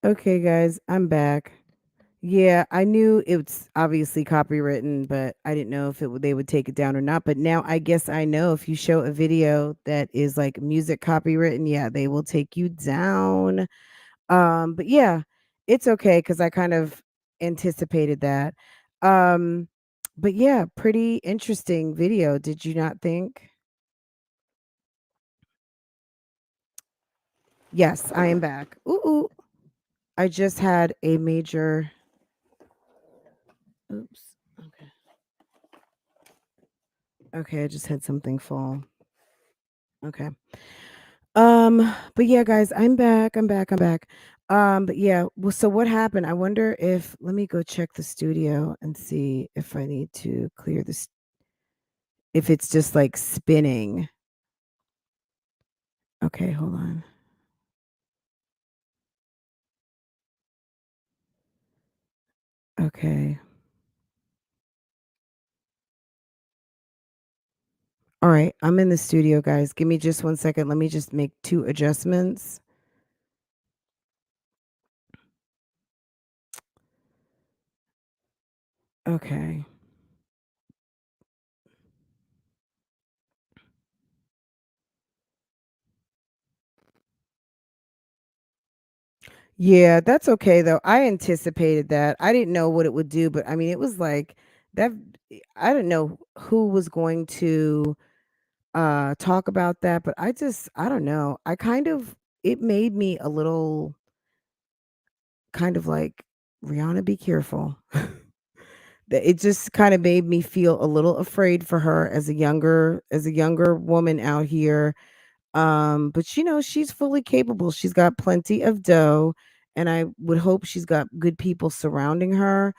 Okay, guys, I'm back. Yeah, I knew it's obviously copywritten, but I didn't know if they would take it down or not. But now I guess I know if you show a video that is like music copywritten, yeah, they will take you down. But yeah, it's okay because I kind of anticipated that. Um, but yeah, pretty interesting video. Did you not think? Yes, I am back. Ooh, ooh. I just had a major. Oops. Okay. Okay, I just had something fall. Okay. But yeah, guys, I'm back. I'm back. But yeah, well, so what happened? I wonder if let me go check the studio and see if I need to clear this if it's just like spinning. Okay, hold on. Okay. All right, I'm in the studio, guys. Give me just 1 second. Let me just make two adjustments. Okay. Yeah, that's okay though. I anticipated that. I didn't know what it would do, but I mean, it was like that. I didn't know who was going to talk about that, but I don't know. I kind of it made me a little kind of like Rihanna be careful. It just kind of made me feel a little afraid for her as a younger woman out here. But you know, she's fully capable. She's got plenty of dough, and I would hope she's got good people surrounding her.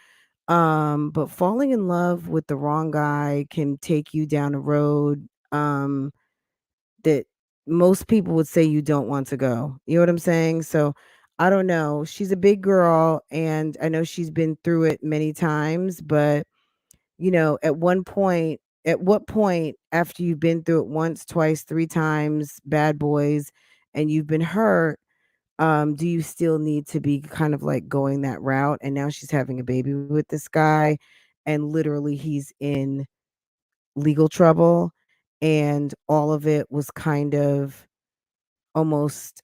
But falling in love with the wrong guy can take you down a road that most people would say you don't want to go. You know what I'm saying? So I don't know. She's a big girl and I know she's been through it many times, but you know, at what point after you've been through it once, twice, three times, bad boys, and you've been hurt, do you still need to be kind of like going that route? And now she's having a baby with this guy, and literally he's in legal trouble, and all of it was kind of almost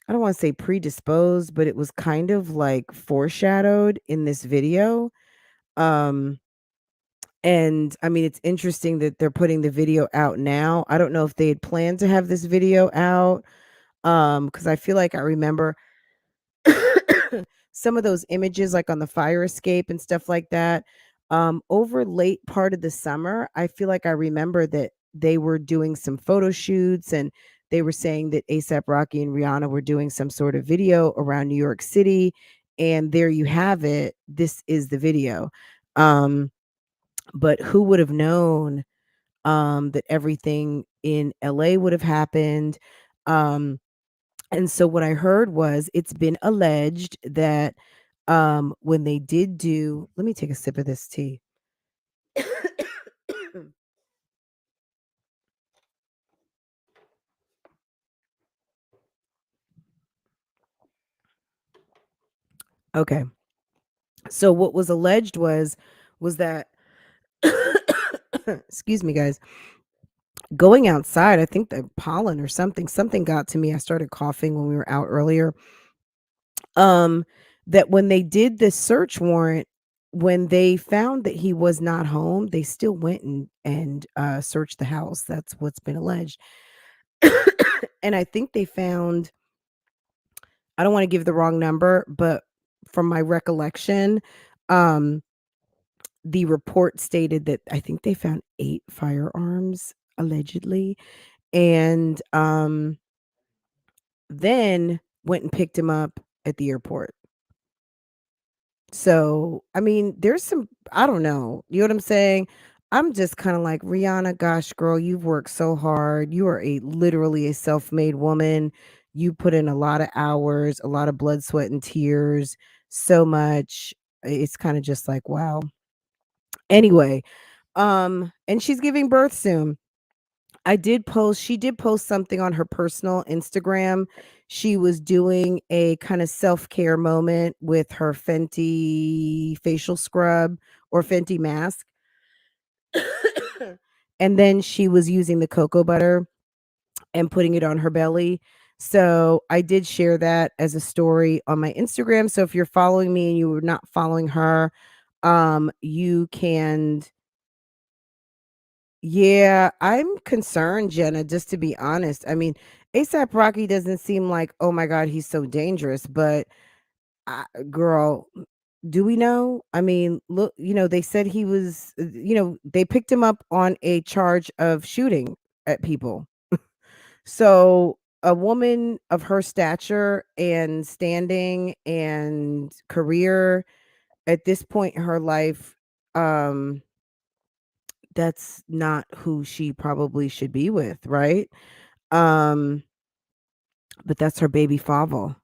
I don't want to say predisposed, but it was kind of like foreshadowed in this video. Um and I mean, it's interesting that they're putting the video out now. I don't know if they had planned to have this video out, because I feel like I remember some of those images, like on the fire escape and stuff like that. Over late part of the summer, I feel like I remember that they were doing some photo shoots and they were saying that ASAP Rocky and Rihanna were doing some sort of video around New York City. And there you have it. This is the video. Um, but who would have known that everything in LA would have happened? Um, and so what I heard was it's been alleged that when they did do let me take a sip of this tea. Okay. So what was alleged was that excuse me guys, going outside, I think the pollen or something got to me. I started coughing when we were out earlier. Um that when they did the search warrant, when they found that he was not home, they still went and searched the house. That's what's been alleged. And I think they found I don't wanna give the wrong number, but from my recollection, um, the report stated that I think they found 8 firearms, allegedly, and, then went and picked him up at the airport. So, I mean, there's some I don't know, you know what I'm saying? I'm just kinda like, "Rihanna, gosh, girl, you've worked so hard. You are a literally a self-made woman. You put in a lot of hours, a lot of blood, sweat, and tears, so much." It's kinda just like, wow. Anyway, and she's giving birth soon. She did post something on her personal Instagram. She was doing a kind of self-care moment with her Fenty facial scrub or Fenty mask. And then she was using the cocoa butter and putting it on her belly. So I did share that as a story on my Instagram. So if you're following me and you were not following her, you can. Yeah, I'm concerned, Jenna, just to be honest. I mean, ASAP Rocky doesn't seem like, oh my God, he's so dangerous, but girl, do we know? I mean, look, they said he was, they picked him up on a charge of shooting at people. So a woman of her stature and standing and career at this point in her life, um, that's not who she probably should be with, right? Um, but that's her baby father.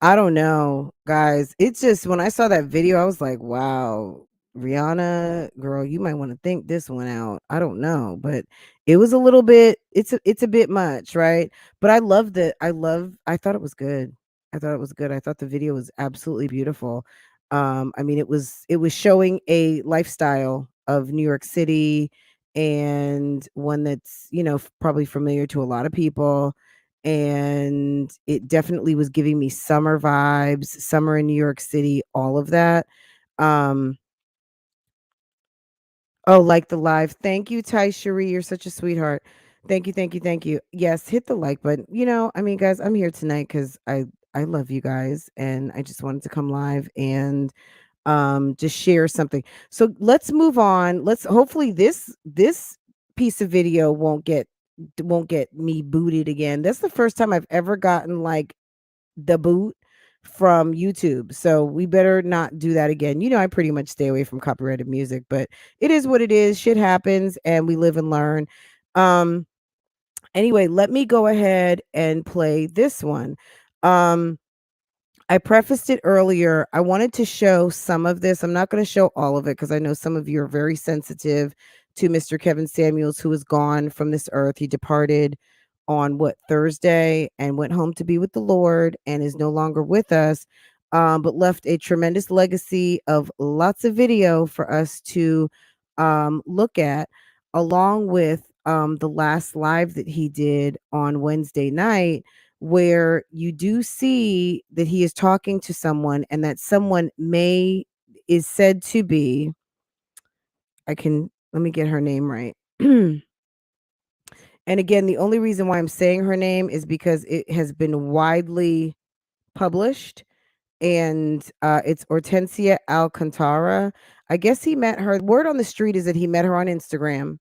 I don't know, guys. It's just when I saw that video, I was like, wow, Rihanna, girl, you might want to think this one out. I don't know, but it was a little bit, it's a bit much, right? But I thought it was good. I thought it was good. I thought the video was absolutely beautiful. I mean, it was showing a lifestyle of New York City and one that's, probably familiar to a lot of people, and it definitely was giving me summer vibes, summer in New York City, all of that. Um, oh, like the live. Thank you, Ty Cherie. You're such a sweetheart. Thank you, thank you, thank you. Yes, hit the like button. I mean, guys, I'm here tonight because I love you guys, and I just wanted to come live and just share something. So let's move on. Let's hopefully this piece of video won't get me booted again. That's the first time I've ever gotten like the boot from YouTube. So we better not do that again. I pretty much stay away from copyrighted music, but it is what it is. Shit happens and we live and learn. Um anyway, let me go ahead and play this one. Um I prefaced it earlier. I wanted to show some of this. I'm not going to show all of it because I know some of you are very sensitive to Mr. Kevin Samuels, who is gone from this earth. He departed on Thursday and went home to be with the Lord and is no longer with us, but left a tremendous legacy of lots of video for us to look at, along with the last live that he did on Wednesday night, where you do see that he is talking to someone and that someone is said to be, let me get her name right. And again, the only reason why I'm saying her name is because it has been widely published, and it's Hortensia Alcantara. I guess he met her. Word on the street is that he met her on Instagram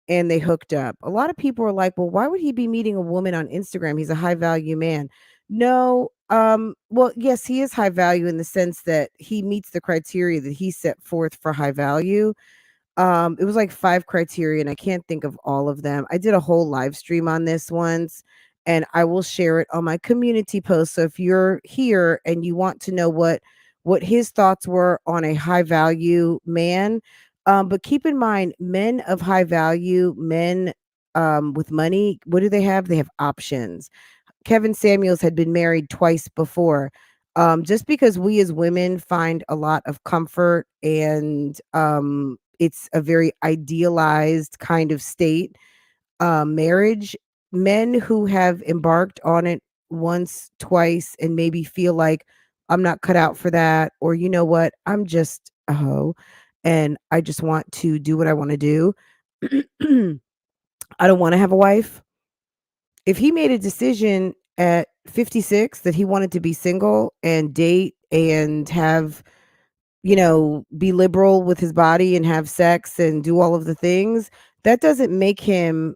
and they hooked up. A lot of people are like, well, why would he be meeting a woman on Instagram? He's a high value man. No, well, yes, he is high value in the sense that he meets the criteria that he set forth for high value. It was like 5 criteria, and I can't think of all of them. I did a whole live stream on this once, and I will share it on my community post. So if you're here and you want to know what his thoughts were on a high value man, but keep in mind, men of high value, men with money, what do they have? They have options. Kevin Samuels had been married twice before. Just because we as women find a lot of comfort and it's a very idealized kind of state, marriage, men who have embarked on it once, twice, and maybe feel like I'm not cut out for that, or you know what, I'm just a hoe and I just want to do what I want to do. I don't want to have a wife. If he made a decision at 56 that he wanted to be single and date and have, be liberal with his body and have sex and do all of the things, that doesn't make him,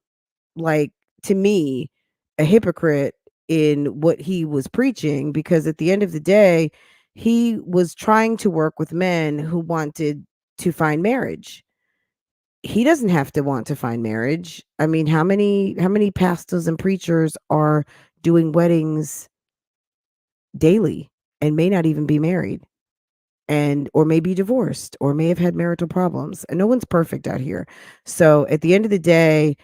like, to me, a hypocrite in what he was preaching, because at the end of the day, he was trying to work with men who wanted to find marriage. He doesn't have to want to find marriage. I mean, how many pastors and preachers are doing weddings daily and may not even be married, and or may be divorced or may have had marital problems, and no one's perfect out here. So at the end of the day,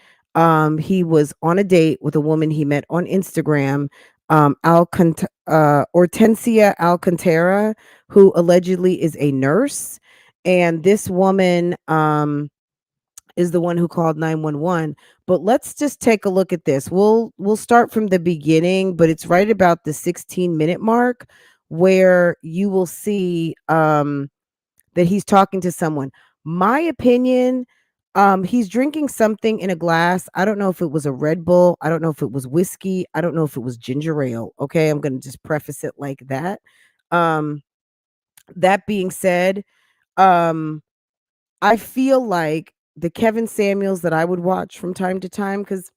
He was on a date with a woman he met on Instagram, Hortensia Alcantara, who allegedly is a nurse. And this woman is the one who called 911. But let's just take a look at this. We'll start from the beginning, but it's right about the 16-minute mark where you will see that he's talking to someone. My opinion, he's drinking something in a glass. I don't know if it was a Red Bull. I don't know if it was whiskey. I don't know if it was ginger ale. Okay, I'm going to just preface it like that. Um, that being said, um, I feel like the Kevin Samuels that I would watch from time to time, because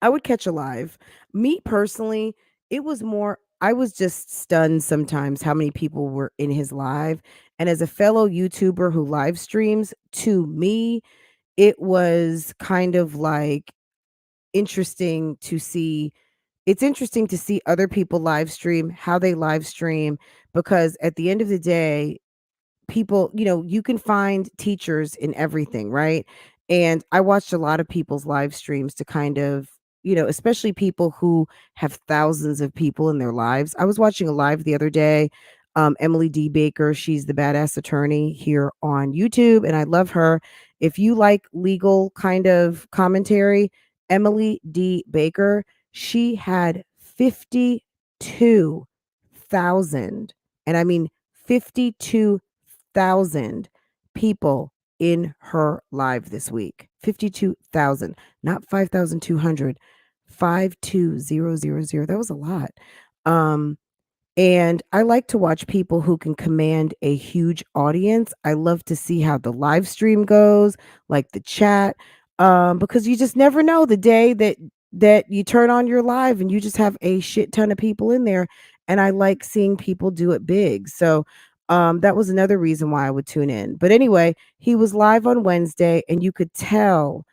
I would catch a live. Me personally, it was more, I was just stunned sometimes how many people were in his live. And as a fellow YouTuber who live streams, to me, it was kind of like interesting to see. It's interesting to see other people live stream, how they live stream, because at the end of the day, people, you can find teachers in everything, right? And I watched a lot of people's live streams to kind of, especially people who have thousands of people in their lives. I was watching a live the other day. Emily D. Baker, she's the badass attorney here on YouTube, and I love her. If you like legal kind of commentary, Emily D. Baker, she had 52,000, and I mean 52,000 people in her live this week. 52,000, not 5,200, 52000. That was a lot. Um, and I like to watch people who can command a huge audience. I love to see how the live stream goes, like the chat, because you just never know the day that you turn on your live and you just have a shit ton of people in there. And I like seeing people do it big. So that was another reason why I would tune in. But anyway, he was live on Wednesday, and you could tell.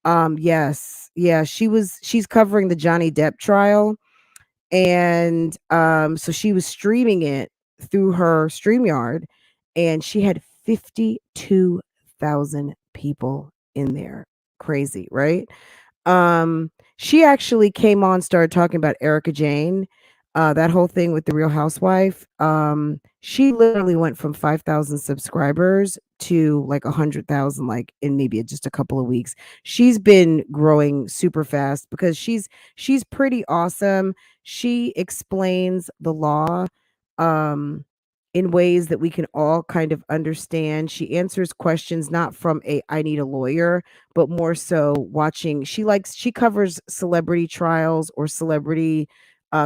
Yes, yeah, she's covering the Johnny Depp trial, and so she was streaming it through her StreamYard, and she had 52,000 people in there. Crazy, right? She actually came on, started talking about Erica Jane, that whole thing with the Real Housewife. She literally went from 5,000 subscribers to like 100,000, like in maybe just a couple of weeks. She's been growing super fast because she's pretty awesome. She explains the law um in ways that we can all kind of understand. She answers questions not from a I need a lawyer, but more so watching. She covers celebrity trials or celebrity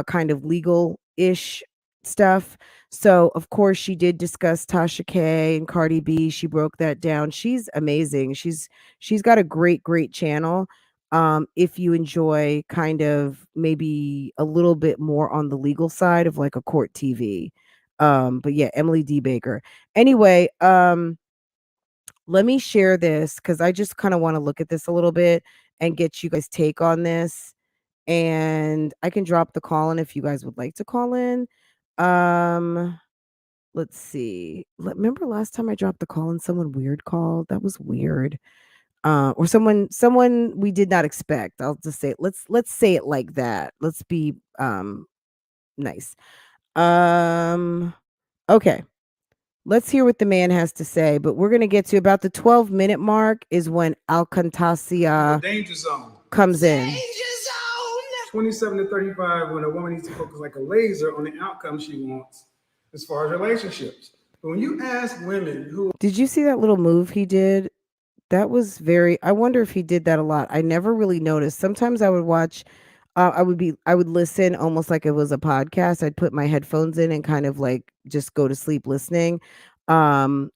kind of legal ish stuff. So of course she did discuss Tasha K and Cardi B. She broke that down. She's amazing. She's got a great channel. If you enjoy kind of maybe a little bit more on the legal side of like a court TV. But yeah, Emily D. Baker. Anyway, let me share this because I just kind of want to look at this a little bit and get you guys' take on this. And I can drop the call in if you guys would like to call in. Um, let's see. Remember last time I dropped the call and someone weird called? That was weird. Or someone we did not expect. I'll just say it. Let's say it like that. Let's be nice. Okay. Let's hear what the man has to say, but we're going to get to about the 12-minute mark is when Alcantasia danger zone comes in. Danger zone. 27 to 35 when a woman needs to focus like a laser on the outcome she wants as far as relationships. But when you ask women who... Did you see that little move he did? That was very, I wonder if he did that a lot. I never really noticed. Sometimes I would watch, I would listen almost like it was a podcast. I'd put my headphones in and kind of like just go to sleep listening. Um,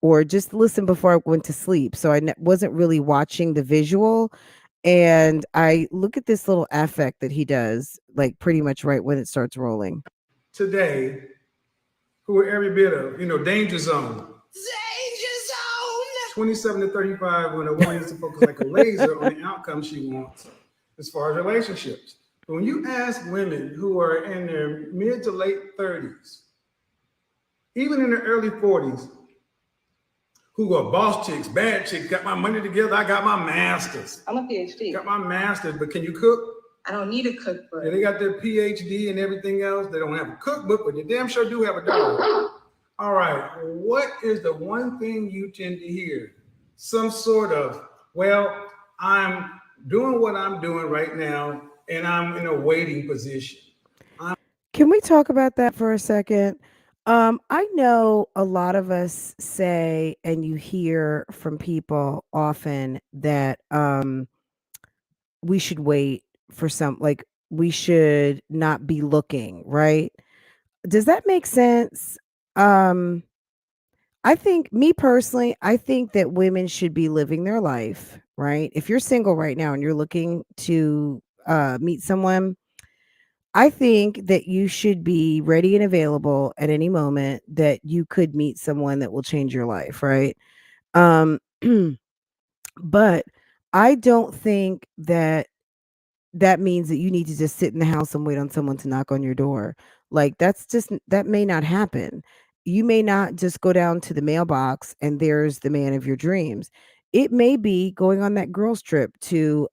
or just listen before I went to sleep. So I wasn't really watching the visual. And I look at this little affect that he does, like pretty much right when it starts rolling. Today, who are every bit of, danger zone. Danger zone. 27 to 35 when a woman needs to focus like a laser on the outcome she wants as far as relationships. But when you ask women who are in their mid to late 30s, even in their early 40s, who are boss chicks, bad chicks, got my money together. I got my masters. I'm a PhD. Got my masters, but can you cook? I don't need a cookbook. Yeah, they got their PhD and everything else. They don't have a cookbook, but they damn sure do have a dog. All right, what is the one thing you tend to hear? Some sort of, well, I'm doing what I'm doing right now, and I'm in a waiting position. Can we talk about that for a second? I know a lot of us say, and you hear from people often that we should wait for some, like, we should not be looking, right? Does that make sense? Um, I think, me personally, I think that women should be living their life, right? If you're single right now and you're looking to meet someone, I think that you should be ready and available at any moment that you could meet someone that will change your life, right? Um, but I don't think that that means that you need to just sit in the house and wait on someone to knock on your door. Like, that may not happen. You may not just go down to the mailbox and there's the man of your dreams. It may be going on that girls trip to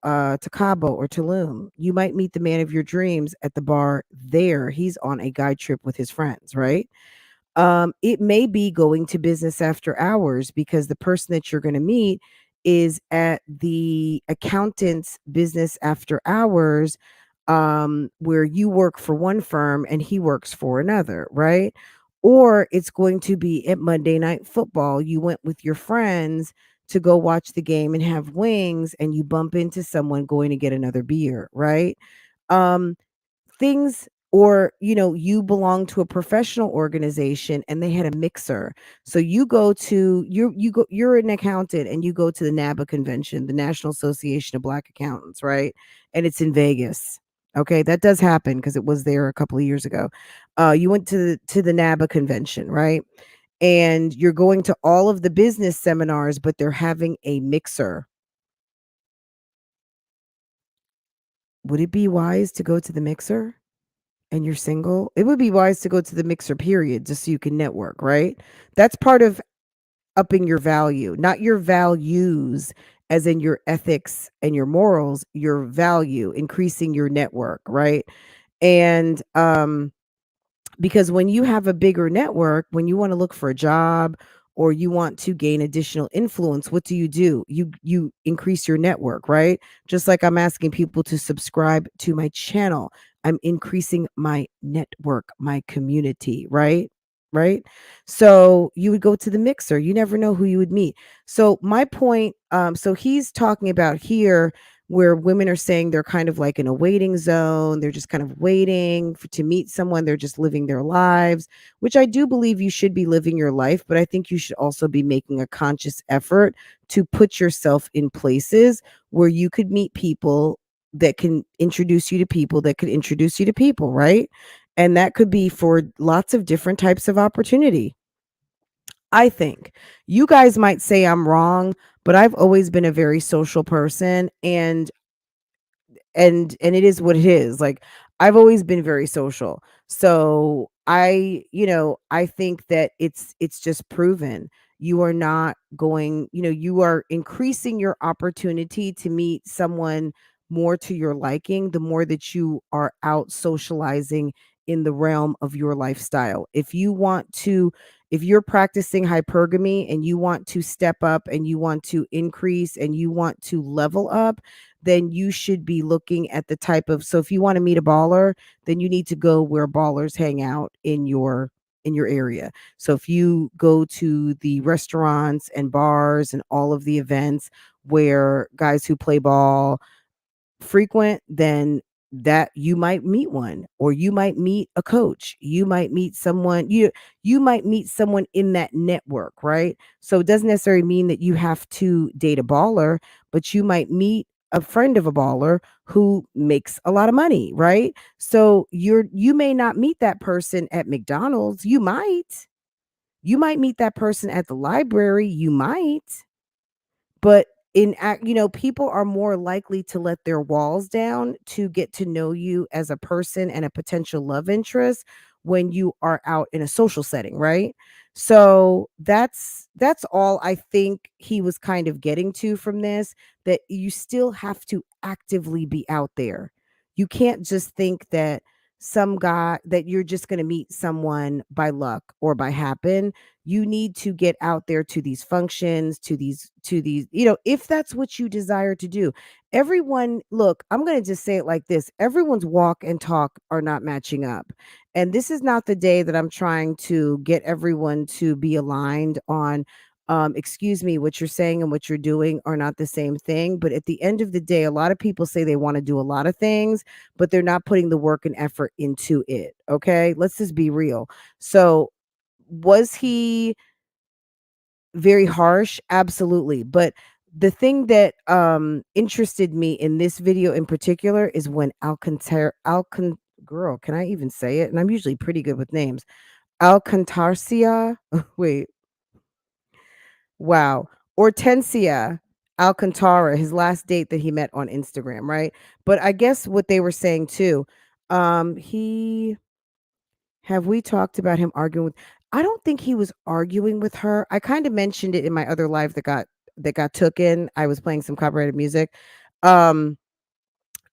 Cabo or Tulum. You might meet the man of your dreams at the bar there. He's on a guy trip with his friends, right? It may be going to business after hours because the person that you're going to meet is at the accountant's business after hours, where you work for one firm and he works for another, right? Or it's going to be at Monday Night Football. You went with your friends to go watch the game and have wings, and you bump into someone going to get another beer, right? Um, things, or you belong to a professional organization and they had a mixer, so you're an accountant and you go to the NABA convention, the National Association of Black Accountants, right? And it's in Vegas. Okay, that does happen because it was there a couple of years ago. You went to the NABA convention, right? And you're going to all of the business seminars, but they're having a mixer. Would it be wise to go to the mixer? And you're single, it would be wise to go to the mixer, period, just so you can network, right? That's part of upping your value, not your values, as in your ethics and your morals, your value, increasing your network, right? And because when you have a bigger network, when you want to look for a job or you want to gain additional influence, what do? You increase your network, right? Just like I'm asking people to subscribe to my channel, I'm increasing my network, my community, right? So you would go to the mixer, you never know who you would meet. So my point, so he's talking about here where women are saying they're kind of like in a waiting zone. They're just kind of waiting to meet someone. They're just living their lives, which I do believe you should be living your life, but I think you should also be making a conscious effort to put yourself in places where you could meet people that can introduce you to people that could introduce you to people, right? And that could be for lots of different types of opportunity. I think you guys might say I'm wrong, but I've always been a very social person, and it is what it is. Like, I've always been very social. So I think that it's just proven. You are not going, you are increasing your opportunity to meet someone more to your liking the more that you are out socializing in the realm of your lifestyle. If you're practicing hypergamy and you want to step up and you want to increase and you want to level up, then you should be looking at the type of, so if you want to meet a baller, then you need to go where ballers hang out in your area. So if you go to the restaurants and bars and all of the events where guys who play ball frequent, then that you might meet one, or you might meet a coach, you might meet someone, you might meet someone in that network, right? So it doesn't necessarily mean that you have to date a baller, but you might meet a friend of a baller who makes a lot of money, right? So you may not meet that person at McDonald's, you might meet that person at the library, you might, but people are more likely to let their walls down to get to know you as a person and a potential love interest when you are out in a social setting, right? So that's all I think he was kind of getting to from this, that you still have to actively be out there. You can't just think that some guy that you're just going to meet someone by luck or by happen. You need to get out there to these functions, to these, if that's what you desire to do. Everyone, look, I'm going to just say it like this. Everyone's walk and talk are not matching up. And this is not the day that I'm trying to get everyone to be aligned on, excuse me, what you're saying and what you're doing are not the same thing. But at the end of the day, a lot of people say they want to do a lot of things, but they're not putting the work and effort into it. Okay. Let's just be real. So, was he very harsh? Absolutely. But the thing that interested me in this video in particular is when girl, can I even say it? And I'm usually pretty good with names. Alcantarcia. Wait, wow. Hortensia Alcantara, his last date that he met on Instagram, right? But I guess what they were saying too, he have we talked about him arguing with, I don't think he was arguing with her. I kind of mentioned it in my other live that got taken. I was playing some copyrighted music. Um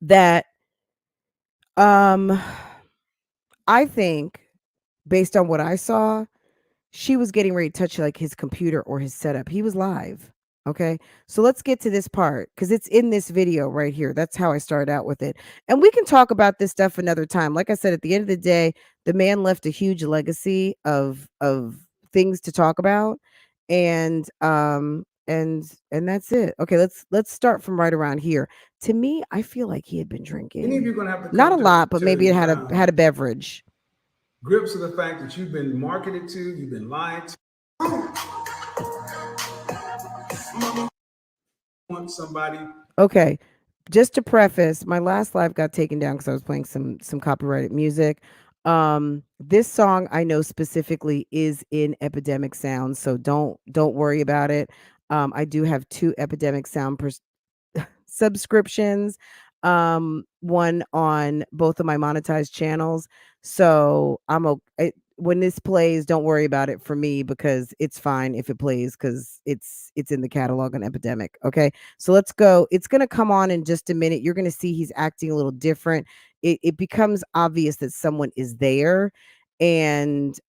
that um I think, based on what I saw, she was getting ready to touch like his computer or his setup. He was live. Okay. So let's get to this part because it's in this video right here. That's how I started out with it. And we can talk about this stuff another time. Like I said, at the end of the day, the man left a huge legacy of things to talk about. And that's it. Okay, let's start from right around here. To me, I feel like he had been Many of you drinking. are going to have to Not come a lot, but maybe it to had a beverage. grips with the fact that you've been marketed to, you've been lied to. Want somebody. Okay. Just to preface, my last live got taken down because I was playing some copyrighted music. This song I know specifically is in Epidemic Sound, so don't worry about it. I do have two Epidemic Sound subscriptions, one on both of my monetized channels. So when this plays, don't worry about it for me because it's fine if it plays because it's in the catalog on Epidemic. Okay, so let's go. It's gonna come on in just a minute. You're gonna see he's acting a little different. It becomes obvious that someone is there, and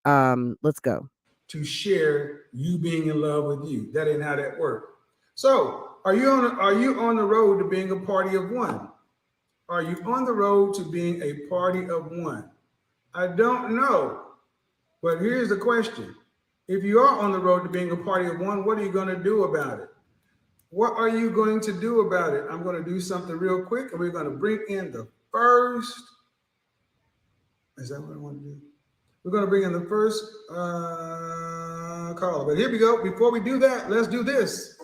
let's go. To share you being in love with you. That ain't how that works. So, are you on the road to being a party of one? Are you on the road to being a party of one? I don't know, but here's the question. If you are on the road to being a party of one, what are you going to do about it? What are you going to do about it? I'm going to do something real quick, and we're going to bring in the first. Is that what I want to do? We're going to bring in the first caller. But here we go. Before we do that, let's do this.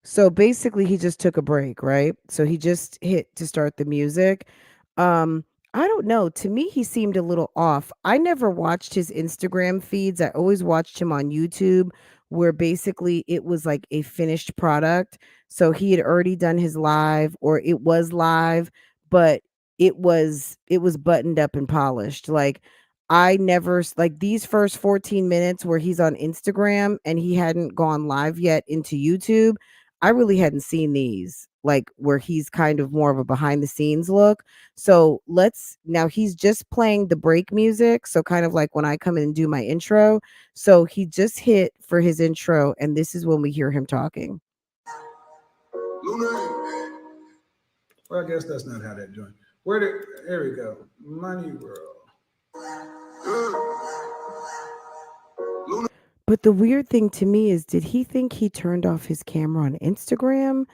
So basically he just took a break, right? So he just hit to start the music. Um I don't know. To me he seemed a little off. I never watched his Instagram feeds. I always watched him on YouTube where basically it was like a finished product. So he had already done his live or it was live, but it was buttoned up and polished. Like I never like these first 14 minutes where he's on Instagram and he hadn't gone live yet into YouTube. I really hadn't seen these, like where he's kind of more of a behind the scenes look. So let's now he's just playing the break music. So kind of like when I come in and do my intro. So he just hit for his intro, and this is when we hear him talking. Well, I guess that's not how that joint. Where did here we go. Money World. But the weird thing to me is, did he think he turned off his camera on Instagram?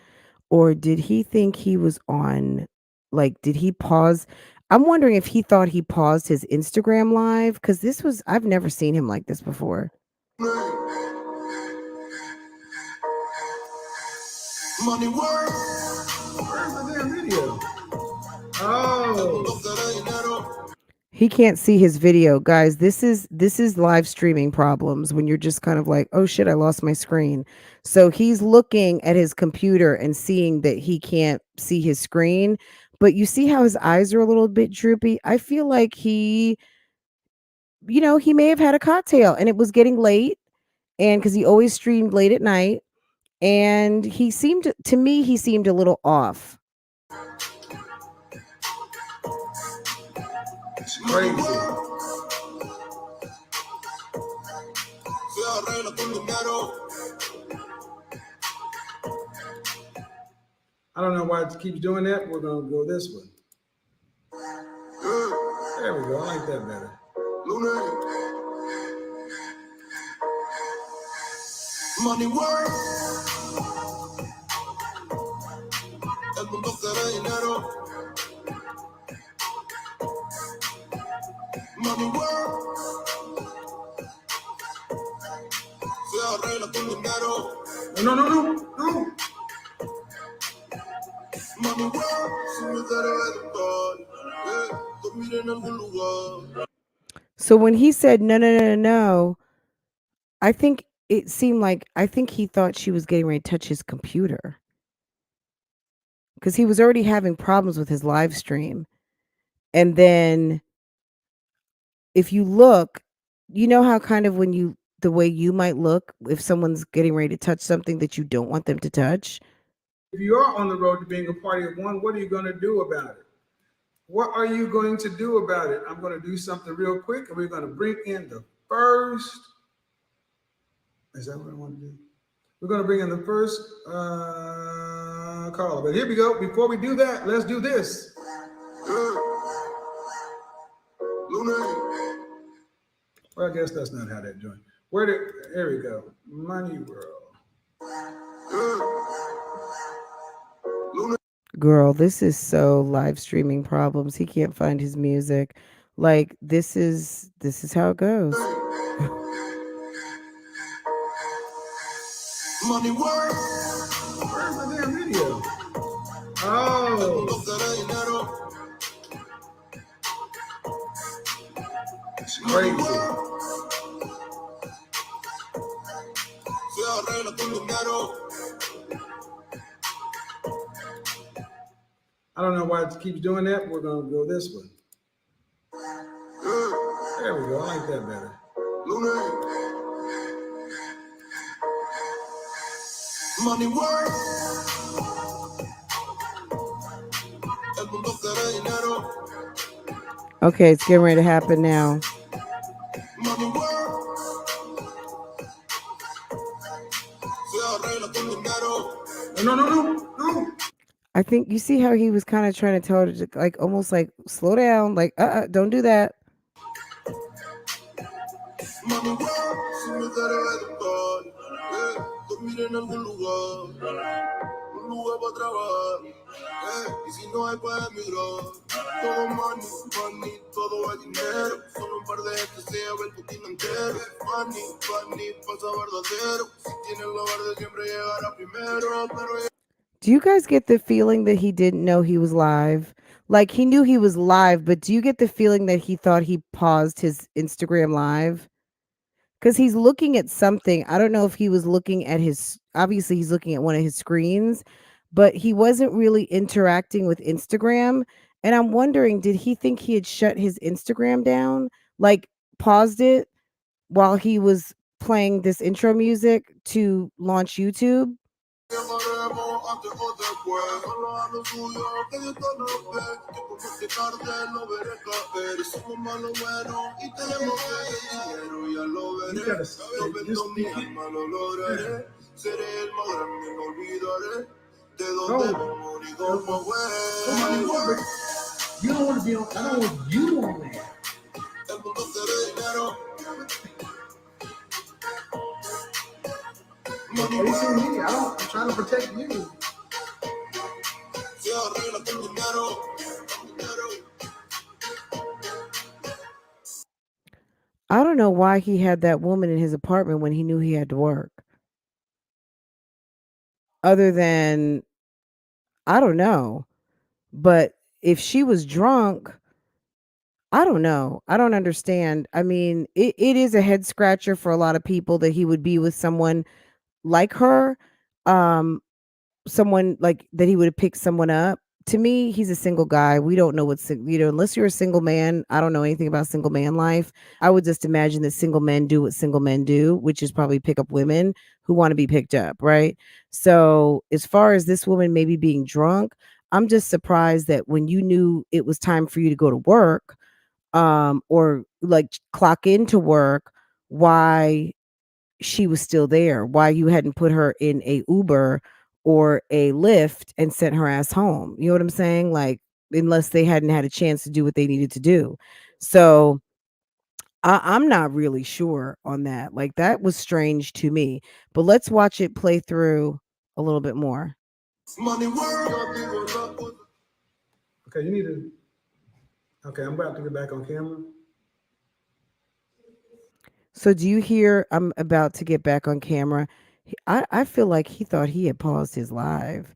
Or did he think he was on, like, did he pause? I'm wondering if he thought he paused his Instagram live because I've never seen him like this before. Money World. Where's the damn video? Oh. He can't see his video, guys. This is live streaming problems when you're just kind of like, oh shit, I lost my screen. So he's looking at his computer and seeing that he can't see his screen. But you see how his eyes are a little bit droopy. I feel like he may have had a cocktail and it was getting late, and because he always streamed late at night, and he seemed a little off. It's crazy. I don't know why it keeps doing that. We're gonna go this way. There we go. I like that better. Money work. El mundo quiere dinero. Money work. Se arregla con dinero. No, no, no, no. Money work. Si me quiere educar, dormir en algún lugar. So when he said no, no, no, no, no, I think he thought she was getting ready to touch his computer because he was already having problems with his live stream. And then if you look, you know how kind of the way you might look if someone's getting ready to touch something that you don't want them to touch. If you are on the road to being a party of one, what are you going to do about it? What are you going to do about it? I'm going to do something real quick, and we're going to bring in the first. Is that what I want to do? We're going to bring in the first caller. But here we go. Before we do that, let's do this. Well, I guess that's not how that joined. There we go. Money World. Girl, this is so live streaming problems. He can't find his music. Like this is how it goes. Money World. Where's the damn video? Oh. It's crazy. I don't know why it keeps doing that. We're going to go this way. There we go. I like that better. Money work. Okay, it's getting ready to happen now. Money work. No, no, no, no. I think you see how he was kind of trying to tell her to like almost like slow down, like don't do that. Money work. Si me quiere educar, dormir en algún lugar, un lugar para trabajar, y si no hay para emigrar, todo money, money, todo es dinero, solo un par de gente se lleva el putín entero, money, money, pasa verdadero, si tienes lo verde siempre llegará primero, pero Do you guys get the feeling that he didn't know he was live? Like he knew he was live, but do you get the feeling that he thought he paused his Instagram live? Because he's looking at something. I don't know if he was looking at obviously he's looking at one of his screens, but he wasn't really interacting with Instagram. And I'm wondering, did he think he had shut his Instagram down? Like paused it while he was playing this intro music to launch YouTube? You don't want to be on. I don't want you on there. You see me? I'm trying to protect you. I don't know why he had that woman in his apartment when he knew he had to work. Other than, I don't know. But if she was drunk, I don't know. I don't understand. I mean, it is a head scratcher for a lot of people that he would be with someone like her. Someone like that he would have picked someone up. to me, he's a single guy. We don't know what's, unless you're a single man. I don't know anything about single man life. I would just imagine that single men do what single men do, which is probably pick up women who want to be picked up, right? So, as far as this woman maybe being drunk, I'm just surprised that when you knew it was time for you to go to work, or like clock into work, why she was still there, why you hadn't put her in a Uber or a Lyft and sent her ass home. You know what I'm saying? Like, unless they hadn't had a chance to do what they needed to do. So I'm not really sure on that. Like, that was strange to me. But let's watch it play through a little bit more. Money world. Okay, you need to. Okay, I'm about to get back on camera. So do you hear I'm about to get back on camera? I feel like he thought he had paused his live.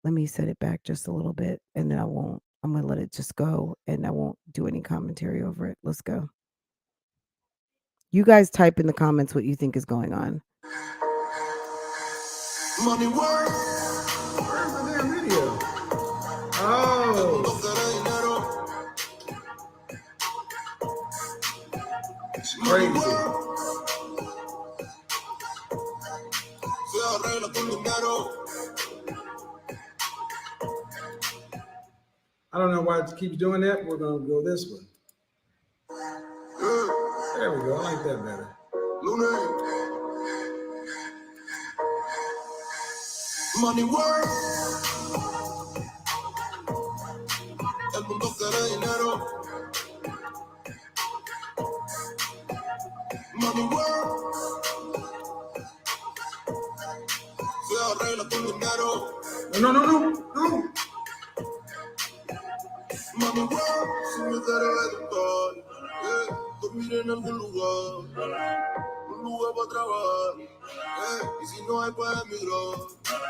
Let me set it back just a little bit and then I won't. I'm going to let it just go and I won't do any commentary over it. Let's go. You guys type in the comments what you think is going on. Money world. Where's the damn video? Oh. It's crazy. I don't know why it keeps doing that. We're gonna go this way. There we go. I like that better. Money world. El mundo quiere dinero. Money world. Se arregla con dinero. No, no, no, no. Money world. Si me quiero educar, dormir en algún lugar. Un lugar para trabajar, y si no hay pues emigrar.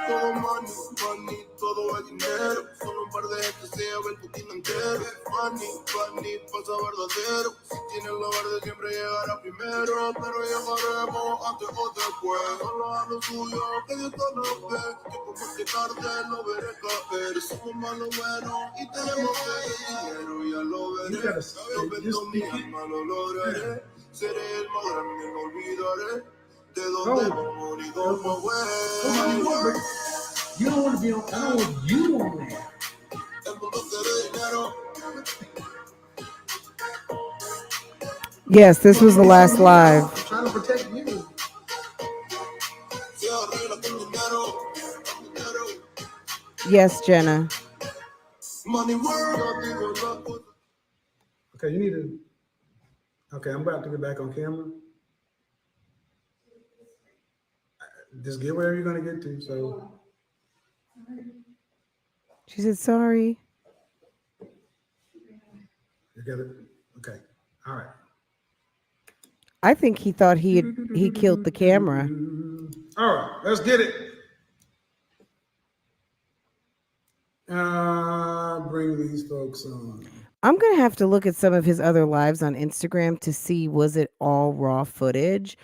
Todo money, money, todo es dinero. Solo un par de gente se lleva el putín entero. Money, money, pasa verdadero. Si tienes la verde siempre llegará primero. Pero llegaremos antes o después. Solo a lo suyo, que Dios te lo ve. Que por más que tarde lo veré caer. Somos malos buenos y tenemos fe. Dinero ya lo veré. Yo vendo mi alma, lo lograré. Seré el más grande, no olvidaré de dónde vengo ni cómo fue. You don't want to be on. I don't want you on there. El mundo quiere dinero. Yes, this was the last live. I'm trying to protect you. Yes, Jenna. Money world. Okay, you need to. Okay, I'm about to get back on camera. Just get wherever you're gonna get to. So She said sorry. you got it. Okay. All right. I think he thought he killed the camera. All right, let's get it. Bring these folks on. I'm going to have to look at some of his other lives on Instagram to see, was it all raw footage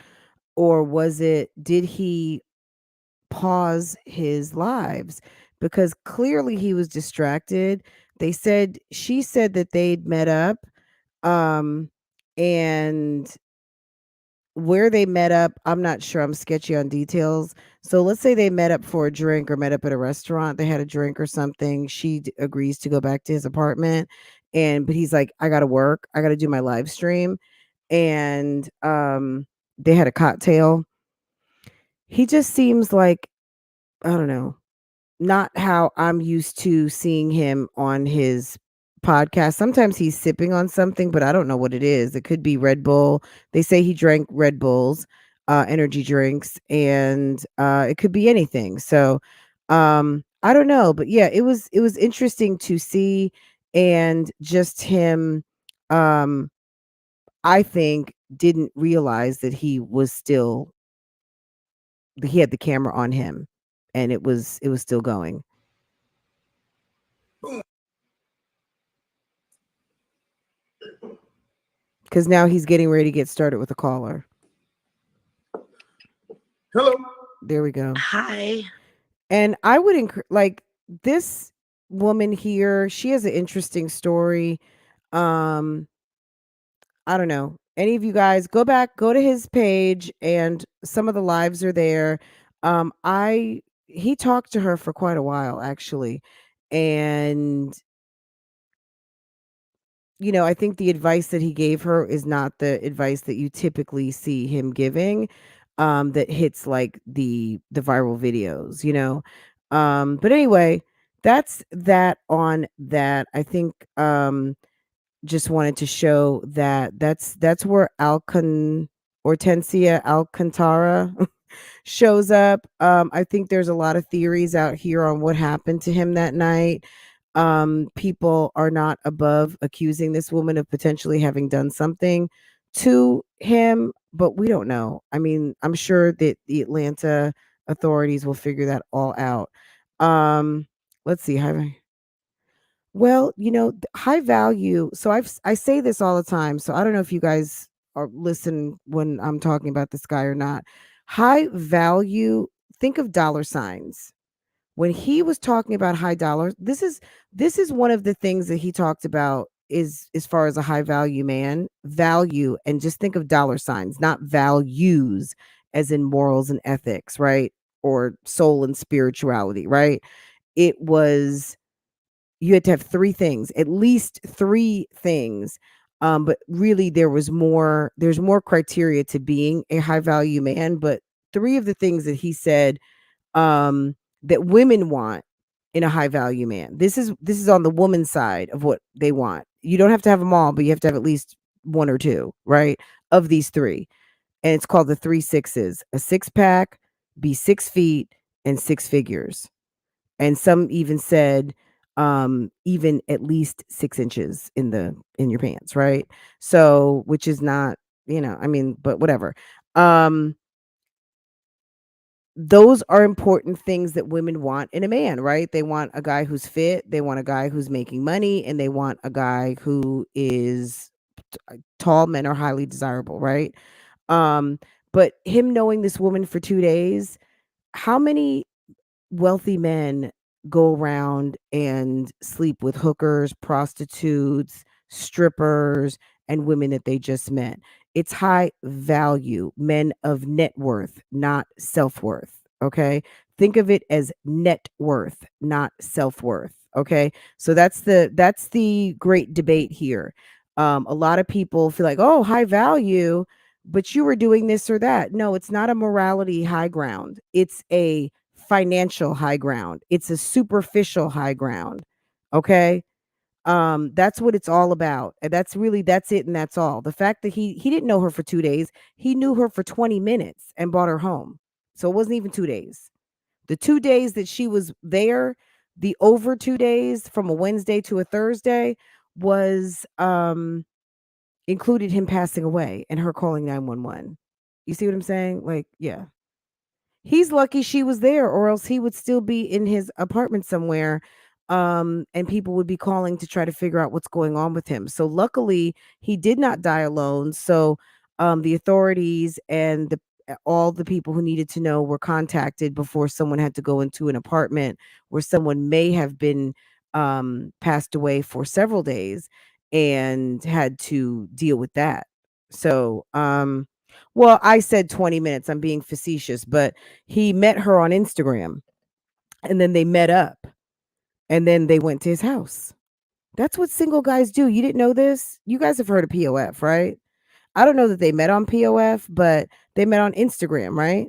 or did he pause his lives? Because clearly he was distracted. She said that they'd met up, and where they met up, I'm not sure. I'm sketchy on details. So let's say they met up for a drink or met up at a restaurant. They had a drink or something. She agrees to go back to his apartment, but he's like, I gotta work. I gotta do my live stream, and they had a cocktail. He just seems like, I don't know, not how I'm used to seeing him on his podcast. Sometimes he's sipping on something, but I don't know what it is. It could be Red Bull. They say he drank Red Bulls, energy drinks, and it could be anything. So I don't know, but yeah, it was interesting to see, and just him, um I think, didn't realize that he had the camera on him and it was still going. Because now he's getting ready to get started with a caller. Hello. There we go. Hi. And I would like this. woman here, she has an interesting story. Um, I don't know. Any of you guys go back, go to his page, and some of the lives are there. I He talked to her for quite a while actually, and I think the advice that he gave her is not the advice that you typically see him giving, that hits like the viral videos. But anyway, that's that on that. I think just wanted to show that that's where Hortensia Alcantara shows up. I think there's a lot of theories out here on what happened to him that night. People are not above accusing this woman of potentially having done something to him, but we don't know. I mean, I'm sure that the Atlanta authorities will figure that all out. Um, let's see. Well, high value. So I say this all the time. So I don't know if you guys are listen when I'm talking about this guy or not. High value. Think of dollar signs. When he was talking about high dollars, this is one of the things that he talked about is as far as a high value man, value, and just think of dollar signs, not values as in morals and ethics, right? Or soul and spirituality, right? It was you had to have 3 things, at least 3 things. But really there's more criteria to being a high value man, but 3 of the things that he said, that women want in a high value man. This is on the woman's side of what they want. You don't have to have them all, but you have to have at least 1 or 2, right? Of these 3. And it's called the 3 sixes. A six pack, be 6 feet, and 6 figures. And some even said, even at least 6 inches in your pants, right? So, which is not, I mean, but whatever. Um, those are important things that women want in a man, right? They want a guy who's fit, they want a guy who's making money, and they want a guy who is tall. Men are highly desirable, right? Um, but him knowing this woman for 2 days, how many wealthy men go around and sleep with hookers, prostitutes, strippers, and women that they just met? It's high value, men of net worth, not self worth. Okay. Think of it as net worth, not self worth. Okay. So that's the great debate here. A lot of people feel like, oh, high value, but you were doing this or that. No, it's not a morality high ground. It's a financial high ground. It's a superficial high ground. Okay? That's what it's all about. And that's it and that's all. The fact that he didn't know her for 2 days, he knew her for 20 minutes and brought her home. So it wasn't even 2 days. The 2 days that she was there, the over 2 days from a Wednesday to a Thursday was included him passing away and her calling 911. You see what I'm saying? Like, yeah. He's lucky she was there, or else he would still be in his apartment somewhere, and people would be calling to try to figure out what's going on with him. So luckily, he did not die alone. So, the authorities and all the people who needed to know were contacted before someone had to go into an apartment where someone may have been passed away for several days and had to deal with that. So, well, I said 20 minutes. I'm being facetious, but he met her on Instagram and then they met up and then they went to his house. That's what single guys do. You didn't know this? You guys have heard of POF, right? I don't know that they met on POF, but they met on Instagram, right?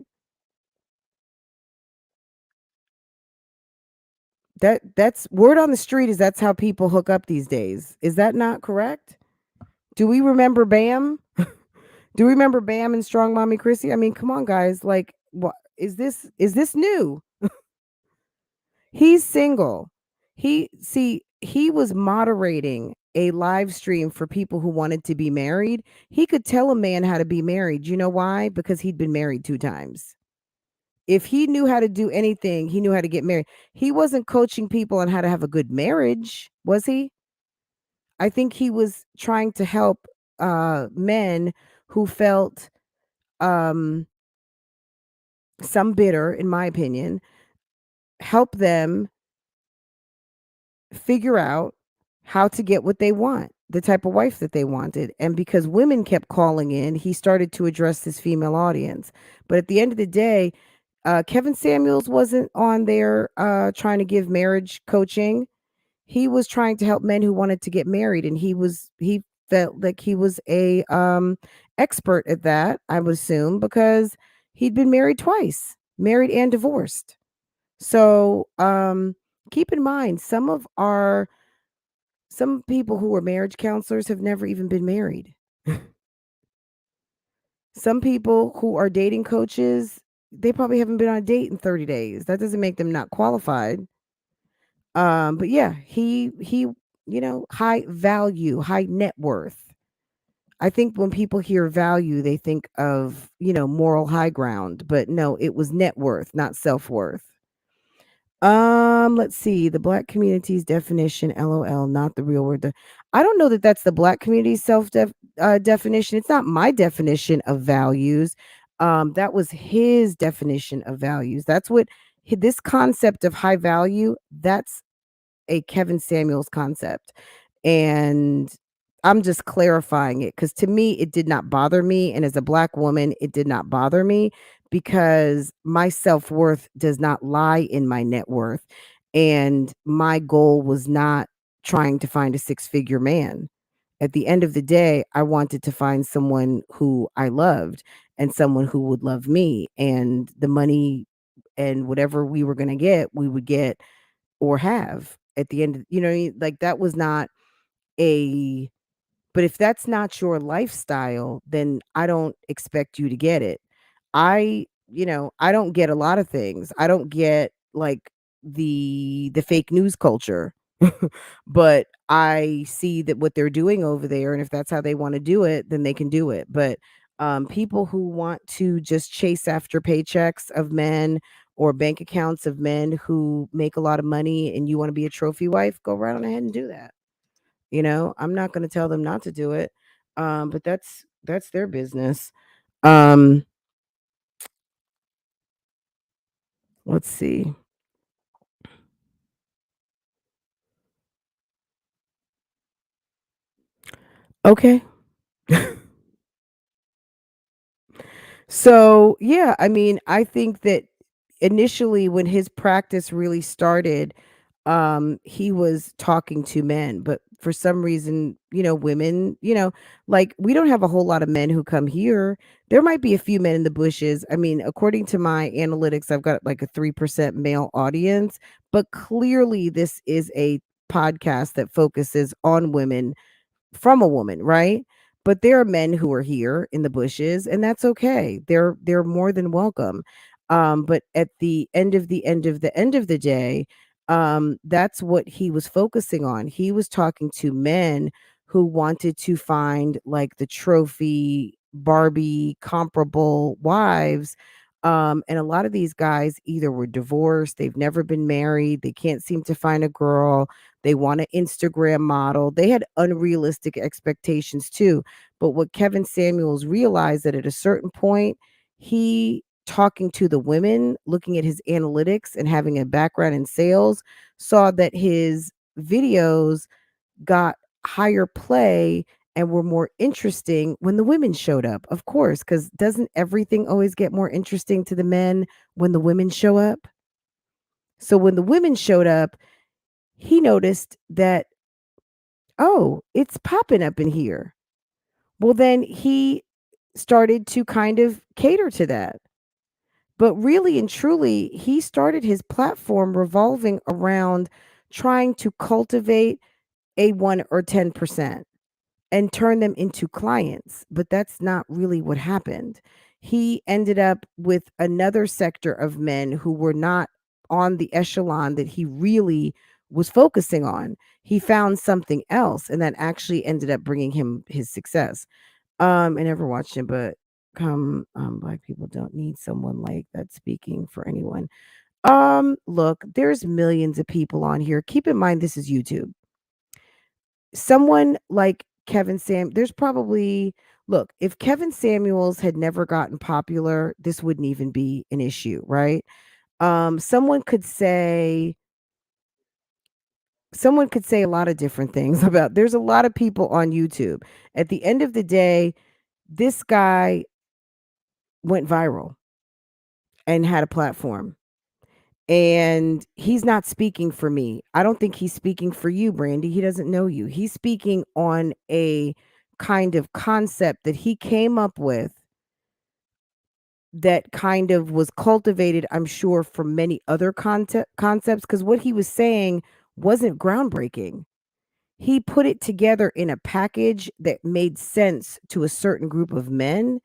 That's word on the street is that's how people hook up these days. Is that not correct? Do we remember Bam? Do we remember Bam and Strong Mommy Chrissy? I mean, come on guys, like what is this new? He's single. He was moderating a live stream for people who wanted to be married. He could tell a man how to be married. You know why? Because he'd been married 2 times. If he knew how to do anything, he knew how to get married. He wasn't coaching people on how to have a good marriage, was he? I think he was trying to help men who felt um some bitter, in my opinion, help them figure out how to get what they want, the type of wife that they wanted. And because women kept calling in, he started to address his female audience. But at the end of the day, Kevin Samuels wasn't on there trying to give marriage coaching. He was trying to help men who wanted to get married, and he felt like he was a expert at that, I would assume, because he'd been married twice, married and divorced. So keep in mind, some people who were marriage counselors have never even been married. Some people who are dating coaches, they probably haven't been on a date in 30 days. That doesn't make them not qualified. But yeah, high value, high net worth. I think when people hear value, they think of, moral high ground, but no, it was net worth, not self-worth. Let's see. The black community's definition, LOL, not the real word. I don't know that that's the black community's definition. It's not my definition of values. That was his definition of values. That's what this concept of high value, that's a Kevin Samuels concept. And I'm just clarifying it because to me, it did not bother me. And as a black woman, it did not bother me because my self worth does not lie in my net worth. And my goal was not trying to find a six-figure man. At the end of the day, I wanted to find someone who I loved and someone who would love me. And the money and whatever we were going to get, we would get or have at the end of, like that was not a but if that's not your lifestyle, then I don't expect you to get it. I don't get a lot of things. I don't get like the fake news culture. But I see that what they're doing over there, and if that's how they want to do it, then they can do it. But people who want to just chase after paychecks of men or bank accounts of men who make a lot of money and you want to be a trophy wife, go right on ahead and do that. I'm not going to tell them not to do it. But that's their business. Um, let's see. Okay. So, yeah, I mean, I think that initially when his practice really started, he was talking to men, but for some reason, women, like we don't have a whole lot of men who come here. There might be a few men in the bushes. I mean, according to my analytics, I've got like a 3% male audience, but clearly this is a podcast that focuses on women from a woman, right? But there are men who are here in the bushes, and that's okay. They're more than welcome. But at the end of the day, that's what he was focusing on. He was talking to men who wanted to find like the trophy Barbie comparable wives. And a lot of these guys either were divorced, they've never been married, they can't seem to find a girl, they want an Instagram model. They had unrealistic expectations too. But what Kevin Samuels realized that at a certain point, he talking to the women, looking at his analytics and having a background in sales, saw that his videos got higher play and were more interesting when the women showed up. Of course, cuz doesn't everything always get more interesting to the men when the women show up? So when the women showed up, he noticed that, oh, it's popping up in here. Well, then he started to kind of cater to that. But really and truly, he started his platform revolving around trying to cultivate a 1 or 10% and turn them into clients. But that's not really what happened. He ended up with another sector of men who were not on the echelon that he really was focusing on. He found something else, and that actually ended up bringing him his success. I never watched him, but black people don't need someone like that speaking for anyone. Look, there's millions of people on here. Keep in mind this is YouTube. Someone like there's probably look, if Kevin Samuels had never gotten popular, this wouldn't even be an issue, right? Someone could say someone could say a lot of different things about there's a lot of people on YouTube. At the end of the day, this guy went viral and had a platform. And he's not speaking for me. I don't think he's speaking for you, Brandy. He doesn't know you. He's speaking on a kind of concept that he came up with that kind of was cultivated, I'm sure, from many other concepts, because what he was saying wasn't groundbreaking. He put it together in a package that made sense to a certain group of men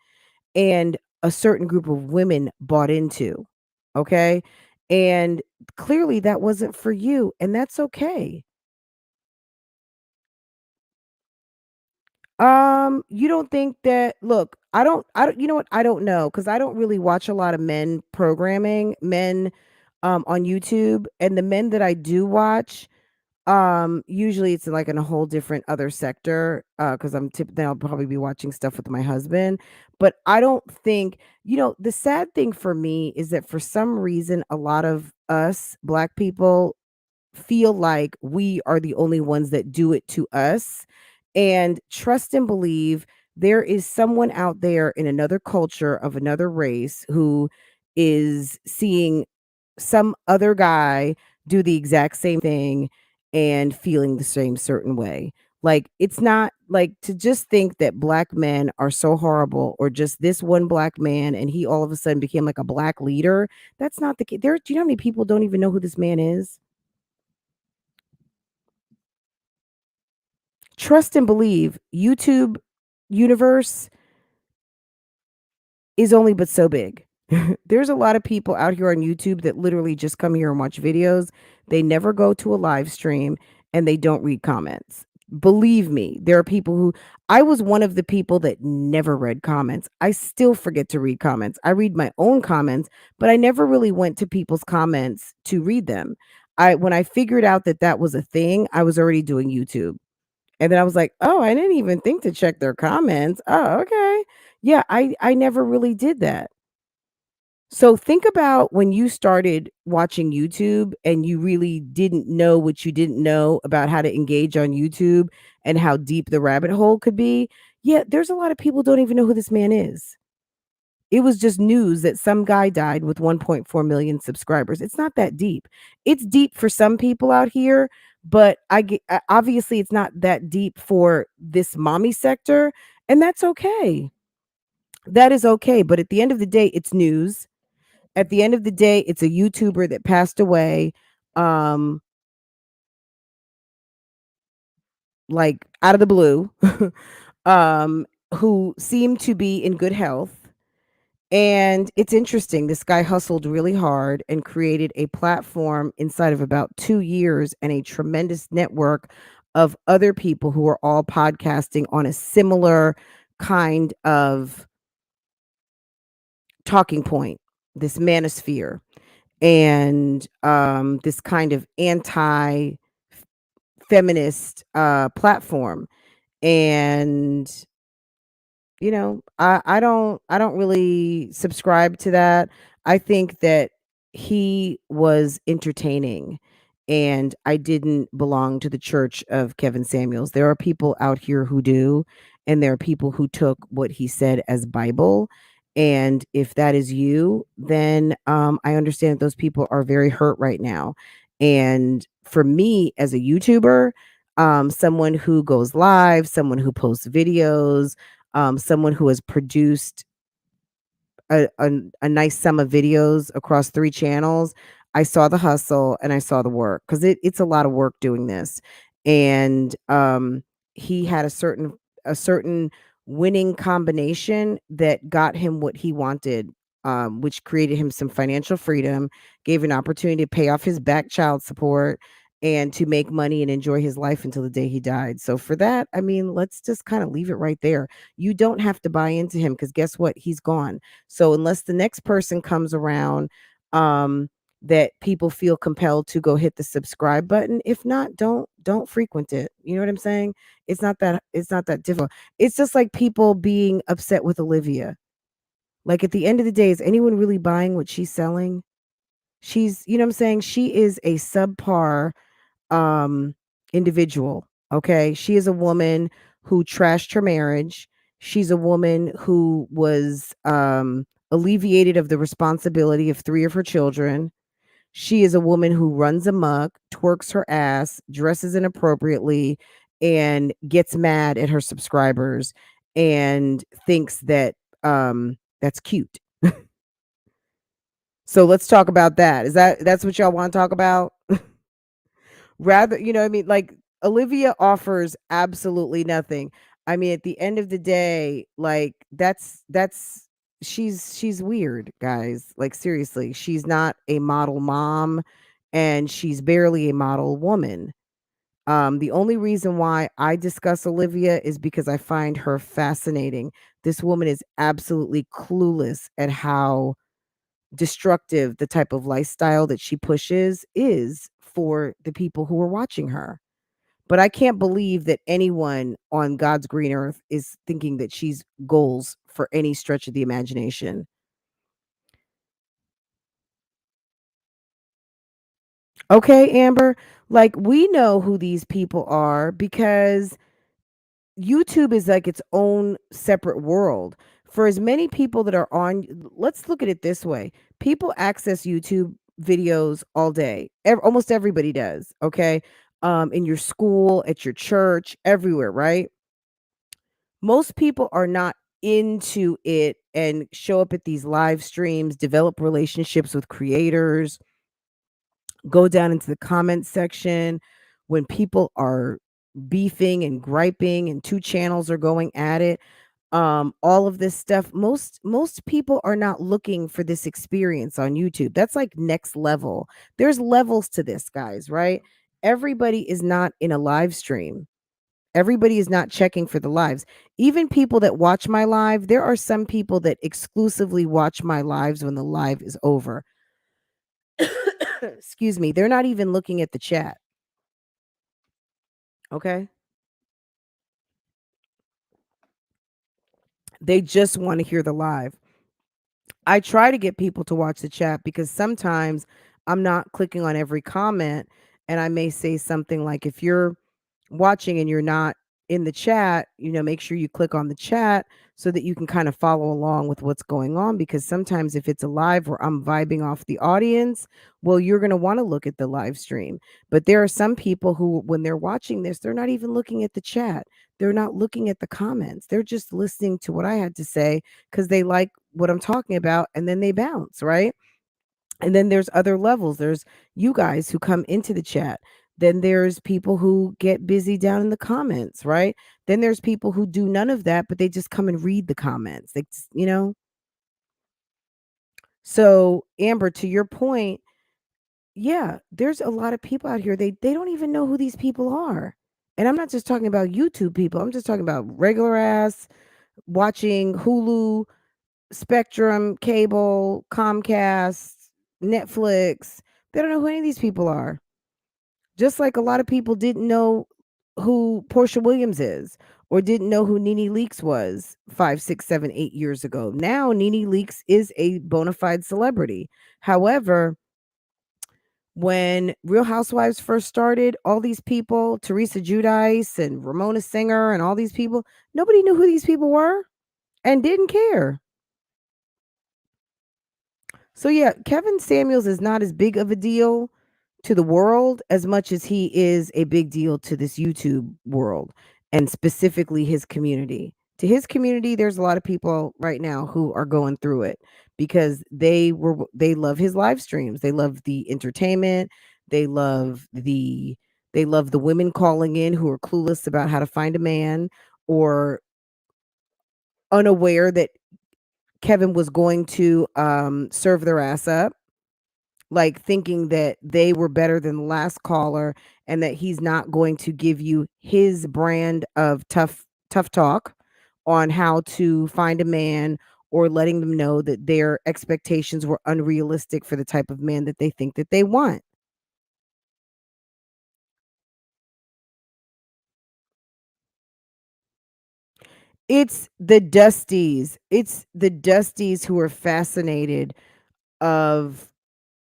and a certain group of women bought into. Okay? And clearly that wasn't for you, and that's okay. You don't think that look, I don't you know what? I don't know cuz I don't really watch a lot of men programming, men on YouTube, and the men that I do watch, usually it's like in a whole different other sector, because then I'll probably be watching stuff with my husband. But I don't think, the sad thing for me is that for some reason, a lot of us black people feel like we are the only ones that do it to us. And trust and believe there is someone out there in another culture of another race who is seeing some other guy do the exact same thing and feeling the same certain way. Like, it's not like to just think that black men are so horrible or just this one black man and he all of a sudden became like a black leader. That's not the case. Do you know how many people don't even know who this man is? Trust and believe YouTube universe is only but so big. There's a lot of people out here on YouTube that literally just come here and watch videos. They never go to a live stream and they don't read comments. Believe me, there are people who I was one of the people that never read comments. I still forget to read comments. I read my own comments, but I never really went to people's comments to read them. I when I figured out that that was a thing, I was already doing YouTube. And then I was like, "Oh, I didn't even think to check their comments. Oh, okay." Yeah, I never really did that. So think about when you started watching YouTube and you really didn't know what you didn't know about how to engage on YouTube and how deep the rabbit hole could be. Yeah, there's a lot of people don't even know who this man is. It was just news that some guy died with 1.4 million subscribers. It's not that deep. It's deep for some people out here, but obviously it's not that deep for this mommy sector, and that's okay. That is okay, but at the end of the day, it's news. At the end of the day, it's a YouTuber that passed away, um, like out of the blue, um, who seemed to be in good health. And it's interesting. This guy hustled really hard and created a platform inside of about 2 years and a tremendous network of other people who are all podcasting on a similar kind of talking point, this manosphere, and this kind of anti feminist platform. And I don't really subscribe to that. I think that he was entertaining and I didn't belong to the church of Kevin Samuels. There are people out here who do, and there are people who took what he said as Bible. And if that is you, then I understand that those people are very hurt right now. And for me as a YouTuber, someone who goes live, someone who posts videos, someone who has produced a nice sum of videos across 3 channels. I saw the hustle and I saw the work because it's a lot of work doing this. And he had a certain winning combination that got him what he wanted, which created him some financial freedom, gave an opportunity to pay off his back child support and to make money and enjoy his life until the day he died. So for that, I mean, let's just kind of leave it right there. You don't have to buy into him because guess what? He's gone. So unless the next person comes around, um, that people feel compelled to go hit the subscribe button. If not, don't frequent it. You know what I'm saying? It's not that difficult. It's just like people being upset with Olivia. Like at the end of the day, is anyone really buying what she's selling? You know what I'm saying? She is a subpar um individual. Okay, she is a woman who trashed her marriage. She's a woman who was alleviated of the responsibility of three of her children. She is a woman who runs amok, twerks her ass, dresses inappropriately, and gets mad at her subscribers and thinks that that's cute. So let's talk about that. That's what y'all want to talk about? Rather, you know what I mean? Like, Olivia offers absolutely nothing. I mean, at the end of the day, like, that's she's weird, guys. Like, seriously, she's not a model mom, and she's barely a model woman. The only reason why I discuss Olivia is because I find her fascinating. This woman is absolutely clueless at how destructive the type of lifestyle that she pushes is for the people who are watching her. But I can't believe that anyone on God's green earth is thinking that she's goals for any stretch of the imagination. Okay, Amber, like, we know who these people are because YouTube is like its own separate world. For as many people that are on, let's look at it this way. People access YouTube videos all day. Almost everybody does, okay? In your school, at your church, everywhere, right? Most people are not into it and show up at these live streams, develop relationships with creators, go down into the comment section when people are beefing and griping and two channels are going at it. All of this stuff, most people are not looking for this experience on YouTube. That's like next level. There's levels to this, guys, right? Everybody is not in a live stream. Everybody is not checking for the lives. Even people that watch my live, there are some people that exclusively watch my lives when the live is over. Excuse me, they're not even looking at the chat. Okay, they just want to hear the live. I try to get people to watch the chat because sometimes I'm not clicking on every comment, and I may say something like, if you're watching and you're not in the chat, make sure you click on the chat so that you can kind of follow along with what's going on. Because sometimes if it's a live where I'm vibing off the audience, well, you're going to want to look at the live stream. But there are some people who, when they're watching this, they're not even looking at the chat. They're not looking at the comments. They're just listening to what I had to say because they like what I'm talking about, and then they bounce, right? And then there's other levels. There's you guys who come into the chat. Then there's people who get busy down in the comments, right? Then there's people who do none of that, but they just come and read the comments. Like. So, Amber, to your point, yeah, there's a lot of people out here. They don't even know who these people are. And I'm not just talking about YouTube people. I'm just talking about regular ass watching Hulu, Spectrum, cable, Comcast, Netflix. They don't know who any of these people are. Just like a lot of people didn't know who Portia Williams is or didn't know who Nene Leakes was 5, 6, 7, 8 years ago. Now Nene Leakes is a bona fide celebrity. However, when Real Housewives first started, all these people, Teresa Giudice and Ramona Singer and all these people, nobody knew who these people were and didn't care. So yeah, Kevin Samuels is not as big of a deal to the world as much as he is a big deal to this YouTube world and specifically his community. To his community, there's a lot of people right now who are going through it because they love his live streams. They love the entertainment. They love the women calling in who are clueless about how to find a man or unaware that Kevin was going to serve their ass up, like thinking that they were better than the last caller and that he's not going to give you his brand of tough talk on how to find a man or letting them know that their expectations were unrealistic for the type of man that they think that they want. It's the Dusties who are fascinated of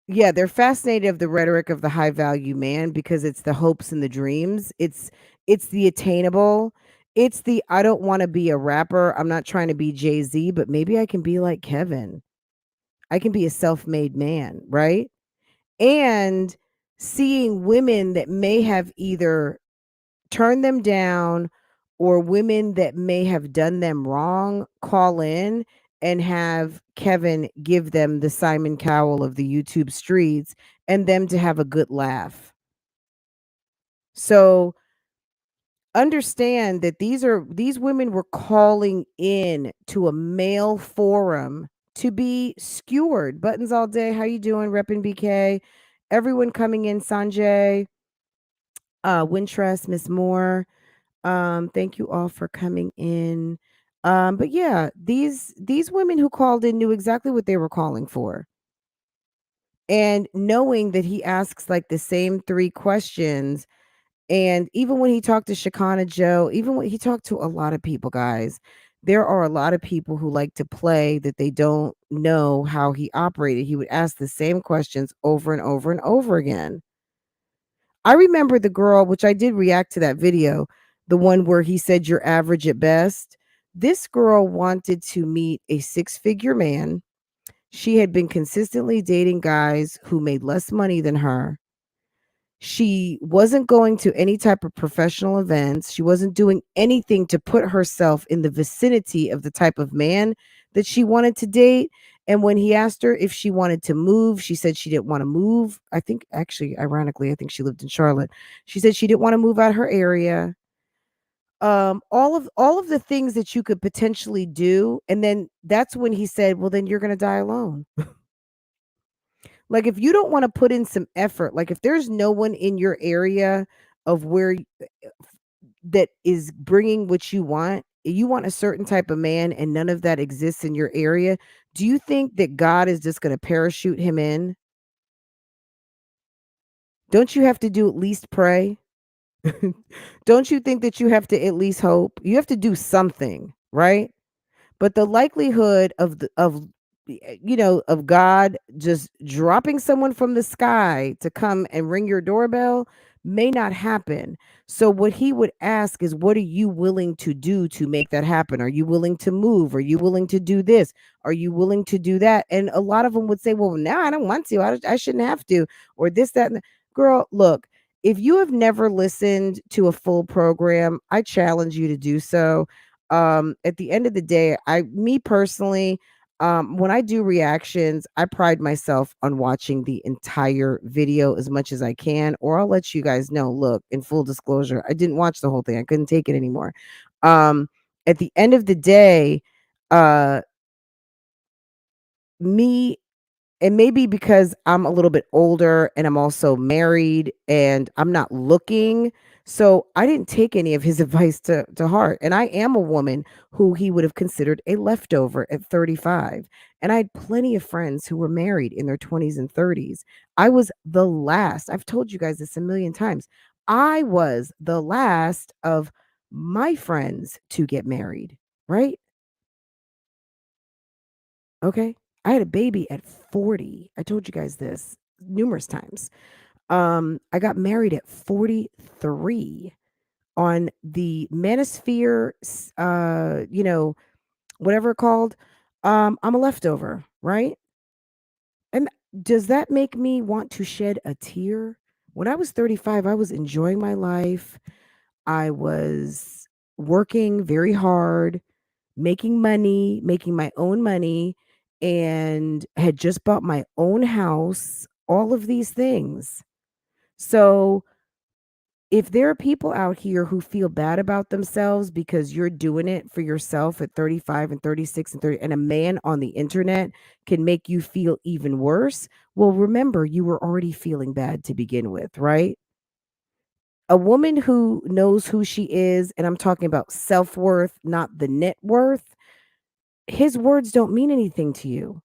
Yeah, they're fascinated of the rhetoric of the high value man because it's the hopes and the dreams. It's the attainable. It's the I don't want to be a rapper. I'm not trying to be Jay-Z, but maybe I can be like Kevin. I can be a self-made man, right? And seeing women that may have either turned them down or women that may have done them wrong call in and have Kevin give them the Simon Cowell of the YouTube streets and them to have a good laugh. So understand that these women were calling in to a male forum to be skewered. Buttons all day. How you doing, Reppin' BK? Everyone coming in, Sanjay, Wintrust, Miss Moore. Thank you all for coming in. But yeah, these women who called in knew exactly what they were calling for. And knowing that he asks like the same three questions, and even when he talked to Shekinah Joe, even when he talked to a lot of people, guys, there are a lot of people who like to play that they don't know how he operated. He would ask the same questions over and over and over again. I remember the girl, which I did react to that video, the one where he said you're average at best. This girl wanted to meet a six-figure man. She had been consistently dating guys who made less money than her. She wasn't going to any type of professional events. She wasn't doing anything to put herself in the vicinity of the type of man that she wanted to date. And when he asked her if she wanted to move, she said she didn't want to move. I think actually, ironically, I think she lived in Charlotte. She said she didn't want to move out of her area. All of the things that you could potentially do. And then that's when he said, well, then you're gonna die alone. Like, if you don't wanna put in some effort, like, if there's no one in your area of where that is bringing what you want a certain type of man and none of that exists in your area, do you think that God is just gonna parachute him in? Don't you have to do at least pray? Don't you think that you have to at least hope? You have to do something, right? But the likelihood of of God just dropping someone from the sky to come and ring your doorbell may not happen. So what he would ask is, what are you willing to do to make that happen? Are you willing to move? Are you willing to do this? Are you willing to do that? And a lot of them would say, well, no, I don't want to. I shouldn't have to, or this, that, and girl, look, if you have never listened to a full program, I challenge you to do so. At the end of the day, me personally, when I do reactions, I pride myself on watching the entire video as much as I can, or I'll let you guys know. Look, in full disclosure, I didn't watch the whole thing. I couldn't take it anymore. Um, at the end of the day, uh, me and maybe because I'm a little bit older and I'm also married and I'm not looking. So I didn't take any of his advice to heart. And I am a woman who he would have considered a leftover at 35. And I had plenty of friends who were married in their 20s and 30s. I was the last. I've told you guys this a million times. I was the last of my friends to get married, right? Okay. I had a baby at 40. I told you guys this numerous times. I got married at 43 on the manosphere, whatever it called. I'm a leftover, right? And does that make me want to shed a tear? When I was 35, I was enjoying my life. I was working very hard, making money, making my own money, and had just bought my own house, all of these things. So, if there are people out here who feel bad about themselves because you're doing it for yourself at 35 and 36 and 30, and a man on the internet can make you feel even worse, well, remember, you were already feeling bad to begin with, right? A woman who knows who she is, and I'm talking about self worth, not the net worth, his words don't mean anything to you.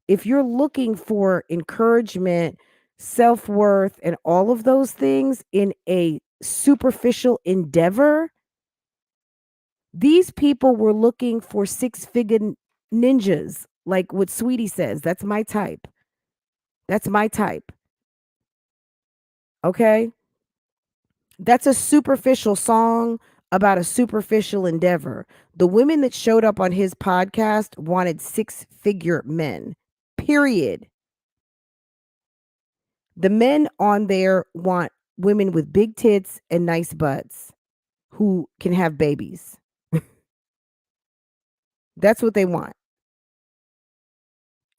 If you're looking for encouragement, self worth, and all of those things in a superficial endeavor, these people were looking for six figure ninjas, like what Sweetie says. That's my type. That's my type. Okay? That's a superficial song about a superficial endeavor. The women that showed up on his podcast wanted six-figure men. Period. The men on there want women with big tits and nice butts who can have babies. That's what they want.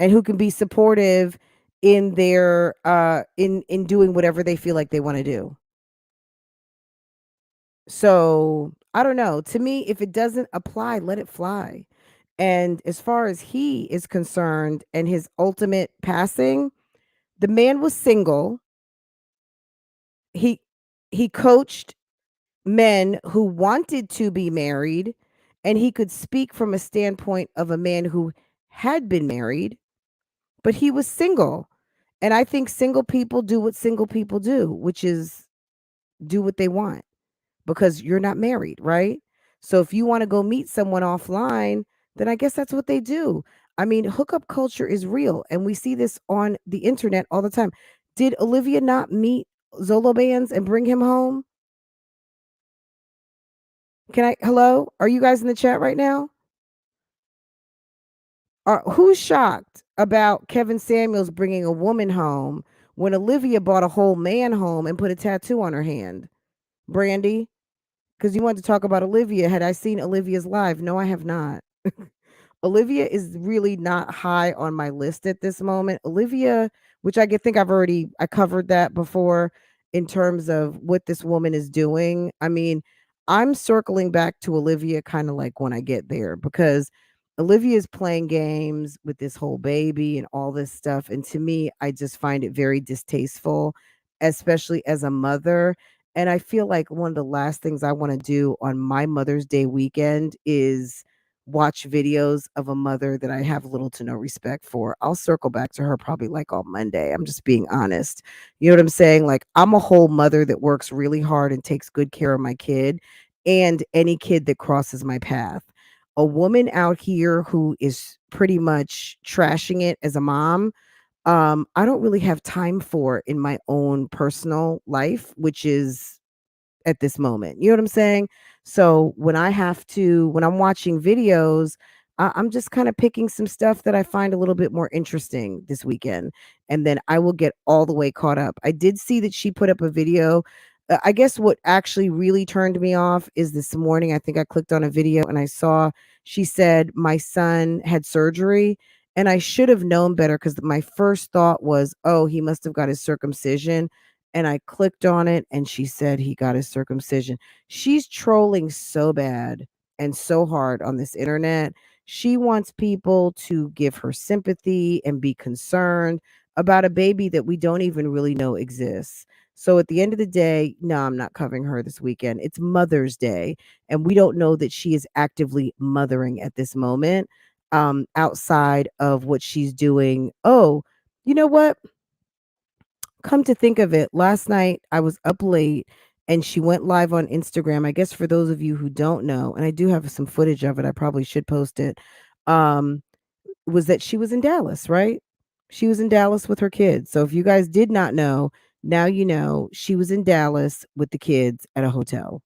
And who can be supportive in their in doing whatever they feel like they want to do. So, I don't know. To me, if it doesn't apply, let it fly. And as far as he is concerned and his ultimate passing, the man was single. He he coached men who wanted to be married, and he could speak from a standpoint of a man who had been married, but he was single. And I think single people do what single people do, which is do what they want because you're not married, right? So if you want to go meet someone offline, then I guess that's what they do. I mean, hookup culture is real, and we see this on the internet all the time. Did Olivia not meet Zolo Bands and bring him home? Hello? Are you guys in the chat right now? Who's shocked about Kevin Samuels bringing a woman home when Olivia bought a whole man home and put a tattoo on her hand? Brandy, because you wanted to talk about Olivia. Had I seen Olivia's live? No, I have not. Olivia is really not high on my list at this moment. Olivia, which think I covered that before in terms of what this woman is doing. I mean, I'm circling back to Olivia kind of like when I get there because Olivia is playing games with this whole baby and all this stuff. And to me, I just find it very distasteful, especially as a mother. And I feel like one of the last things I want to do on my Mother's Day weekend is watch videos of a mother that I have little to no respect for. I'll circle back to her probably like on Monday. I'm just being honest. You know what I'm saying? Like, I'm a whole mother that works really hard and takes good care of my kid and any kid that crosses my path. A woman out here who is pretty much trashing it as a mom, I don't really have time for in my own personal life, which is at this moment. You know what I'm saying? So when I'm watching videos, I'm just kind of picking some stuff that I find a little bit more interesting this weekend. And then I will get all the way caught up. I did see that she put up a video. I guess what actually really turned me off is this morning. I think I clicked on a video and I saw she said, my son had surgery. And I should have known better because my first thought was, oh, he must have got his circumcision, and I clicked on it and she said he got his circumcision. She's trolling so bad and so hard on this internet. She wants people to give her sympathy and be concerned about a baby that we don't even really know exists. So at the end of the day, no, I'm not covering her this weekend. It's Mother's Day, and we don't know that she is actively mothering at this moment, outside of what she's doing. Oh, you know what? Come to think of it, last night I was up late and she went live on Instagram. I guess for those of you who don't know, and I do have some footage of it, I probably should post it. Um, was that she was in Dallas, right? She was in Dallas with her kids. So if you guys did not know, now you know she was in Dallas with the kids at a hotel.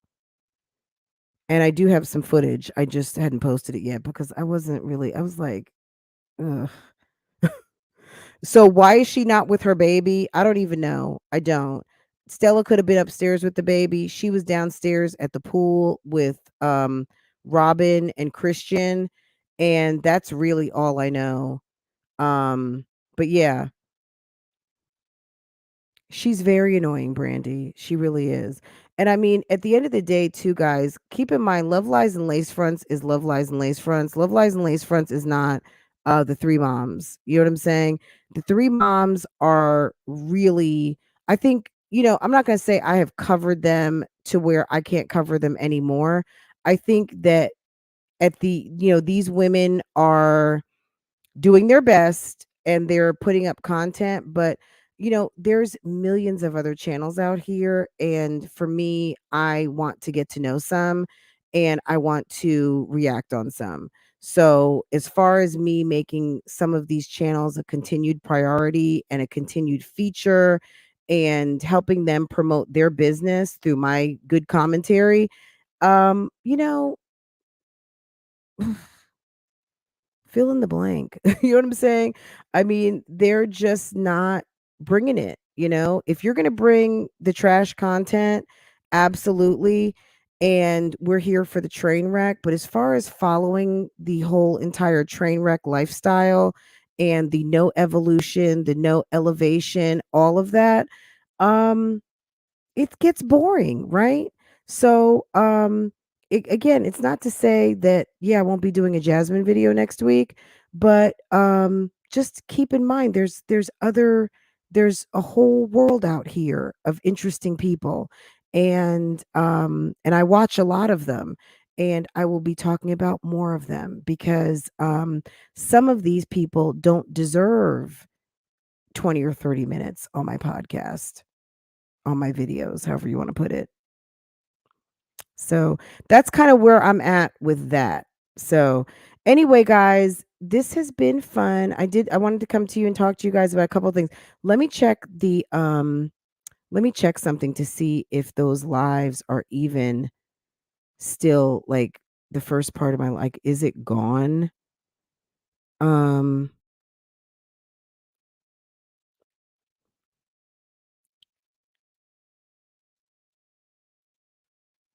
And I do have some footage. I just hadn't posted it yet because I was like, ugh. So why is she not with her baby? I don't even know. I don't. Stella could have been upstairs with the baby. She was downstairs at the pool with Robin and Christian, and that's really all I know. But yeah, she's very annoying, Brandy. She really is. And I mean, at the end of the day, too, guys, keep in mind, Love Lies and Lace Fronts is Love Lies and Lace Fronts. Love Lies and Lace Fronts is not the three moms. You know what I'm saying? The three moms are really, I think, I'm not going to say I have covered them to where I can't cover them anymore. I think that these women are doing their best and they're putting up content, but there's millions of other channels out here, and for me, I want to get to know some and I want to react on some. So, as far as me making some of these channels a continued priority and a continued feature and helping them promote their business through my good commentary, you know, fill in the blank. You know what I'm saying? I mean, they're just not bringing it, you know? If you're going to bring the trash content, absolutely. And we're here for the train wreck. But as far as following the whole entire train wreck lifestyle and the no evolution, the no elevation, all of that, um, it gets boring, right? So, again, it's not to say that yeah, I won't be doing a Jasmine video next week, but just keep in mind there's a whole world out here of interesting people, and I watch a lot of them, and I will be talking about more of them because some of these people don't deserve 20 or 30 minutes on my podcast, on my videos, however you want to put it. So that's kind of where I'm at with that. So anyway, guys, this has been fun. I wanted to come to you and talk to you guys about a couple of things. Let me check the let me check something to see if those lives are even still like the first part of my, like, is it gone? Um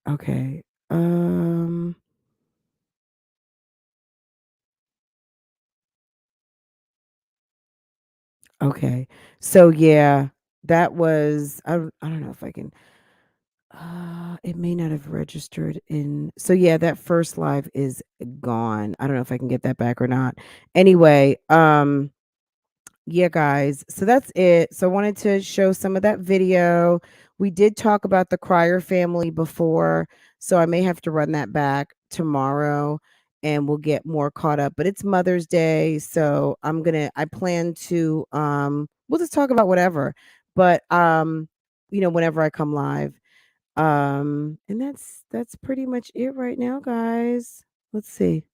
okay. Um okay. So yeah, that was I don't know if I can. It may not have registered in. So yeah, that first live is gone. I don't know if I can get that back or not. Anyway, yeah, guys. So that's it. So I wanted to show some of that video. We did talk about the Crier family before, so I may have to run that back tomorrow and we'll get more caught up. But it's Mother's Day, so I plan to we'll just talk about whatever. But whenever I come live. And that's pretty much it right now, guys. Let's see.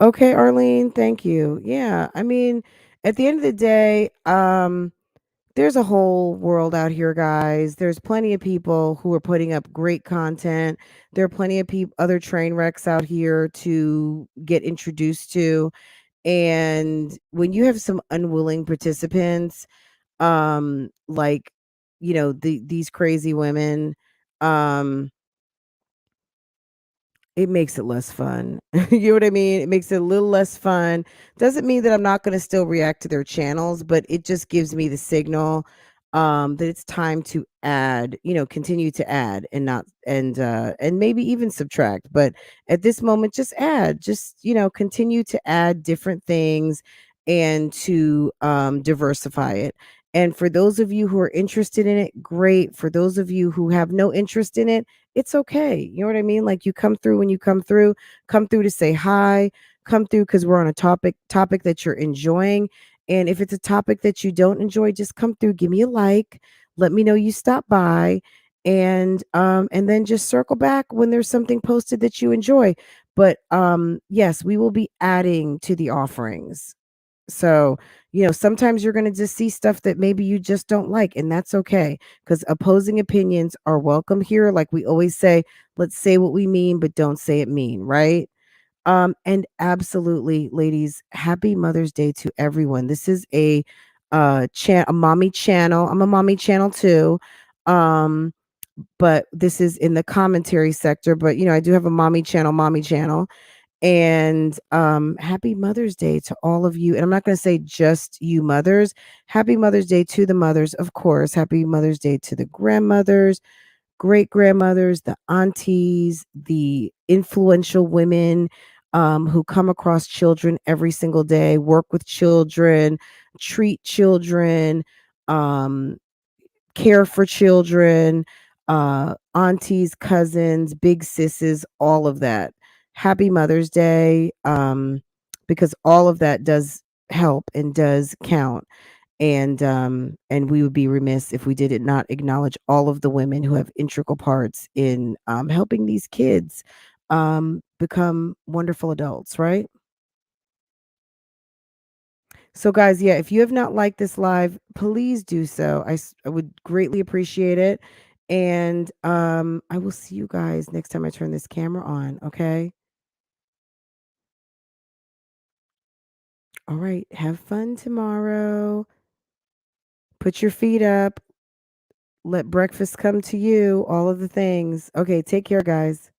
Okay, Arlene, thank you. Yeah, I mean, at the end of the day, there's a whole world out here, guys. There's plenty of people who are putting up great content. There are plenty of other train wrecks out here to get introduced to. And when you have some unwilling participants, like these crazy women, um it makes it less fun. You know what I mean? It makes it a little less fun. Doesn't mean that I'm not going to still react to their channels, but it just gives me the signal that it's time to add, continue to add and not and maybe even subtract. But at this moment, just add, just continue to add different things and to diversify it. And for those of you who are interested in it, great. For those of you who have no interest in it, it's okay. You know what I mean? Like, you come through when you come through to say hi, come through because we're on a topic that you're enjoying. And if it's a topic that you don't enjoy, just come through, give me a like, let me know you stopped by, and then just circle back when there's something posted that you enjoy. But yes, we will be adding to the offerings. So, sometimes you're going to just see stuff that maybe you just don't like, and that's okay because opposing opinions are welcome here. Like we always say, let's say what we mean, but don't say it mean, right? And absolutely, ladies, happy Mother's Day to everyone. This is a mommy channel. I'm a mommy channel too. Um, but this is in the commentary sector. But I do have a mommy channel. And happy Mother's Day to all of you. And I'm not going to say just you mothers. Happy Mother's Day to the mothers, of course. Happy Mother's Day to the grandmothers, great grandmothers, the aunties, the influential women who come across children every single day, work with children, treat children, um, care for children, aunties, cousins, big sisses, all of that. Happy Mother's Day, because all of that does help and does count. And we would be remiss if we did not acknowledge all of the women who have integral parts in helping these kids become wonderful adults, right? So, guys, yeah, if you have not liked this live, please do so. I would greatly appreciate it. And I will see you guys next time I turn this camera on. Okay. All right. Have fun tomorrow. Put your feet up. Let breakfast come to you. All of the things. Okay. Take care, guys.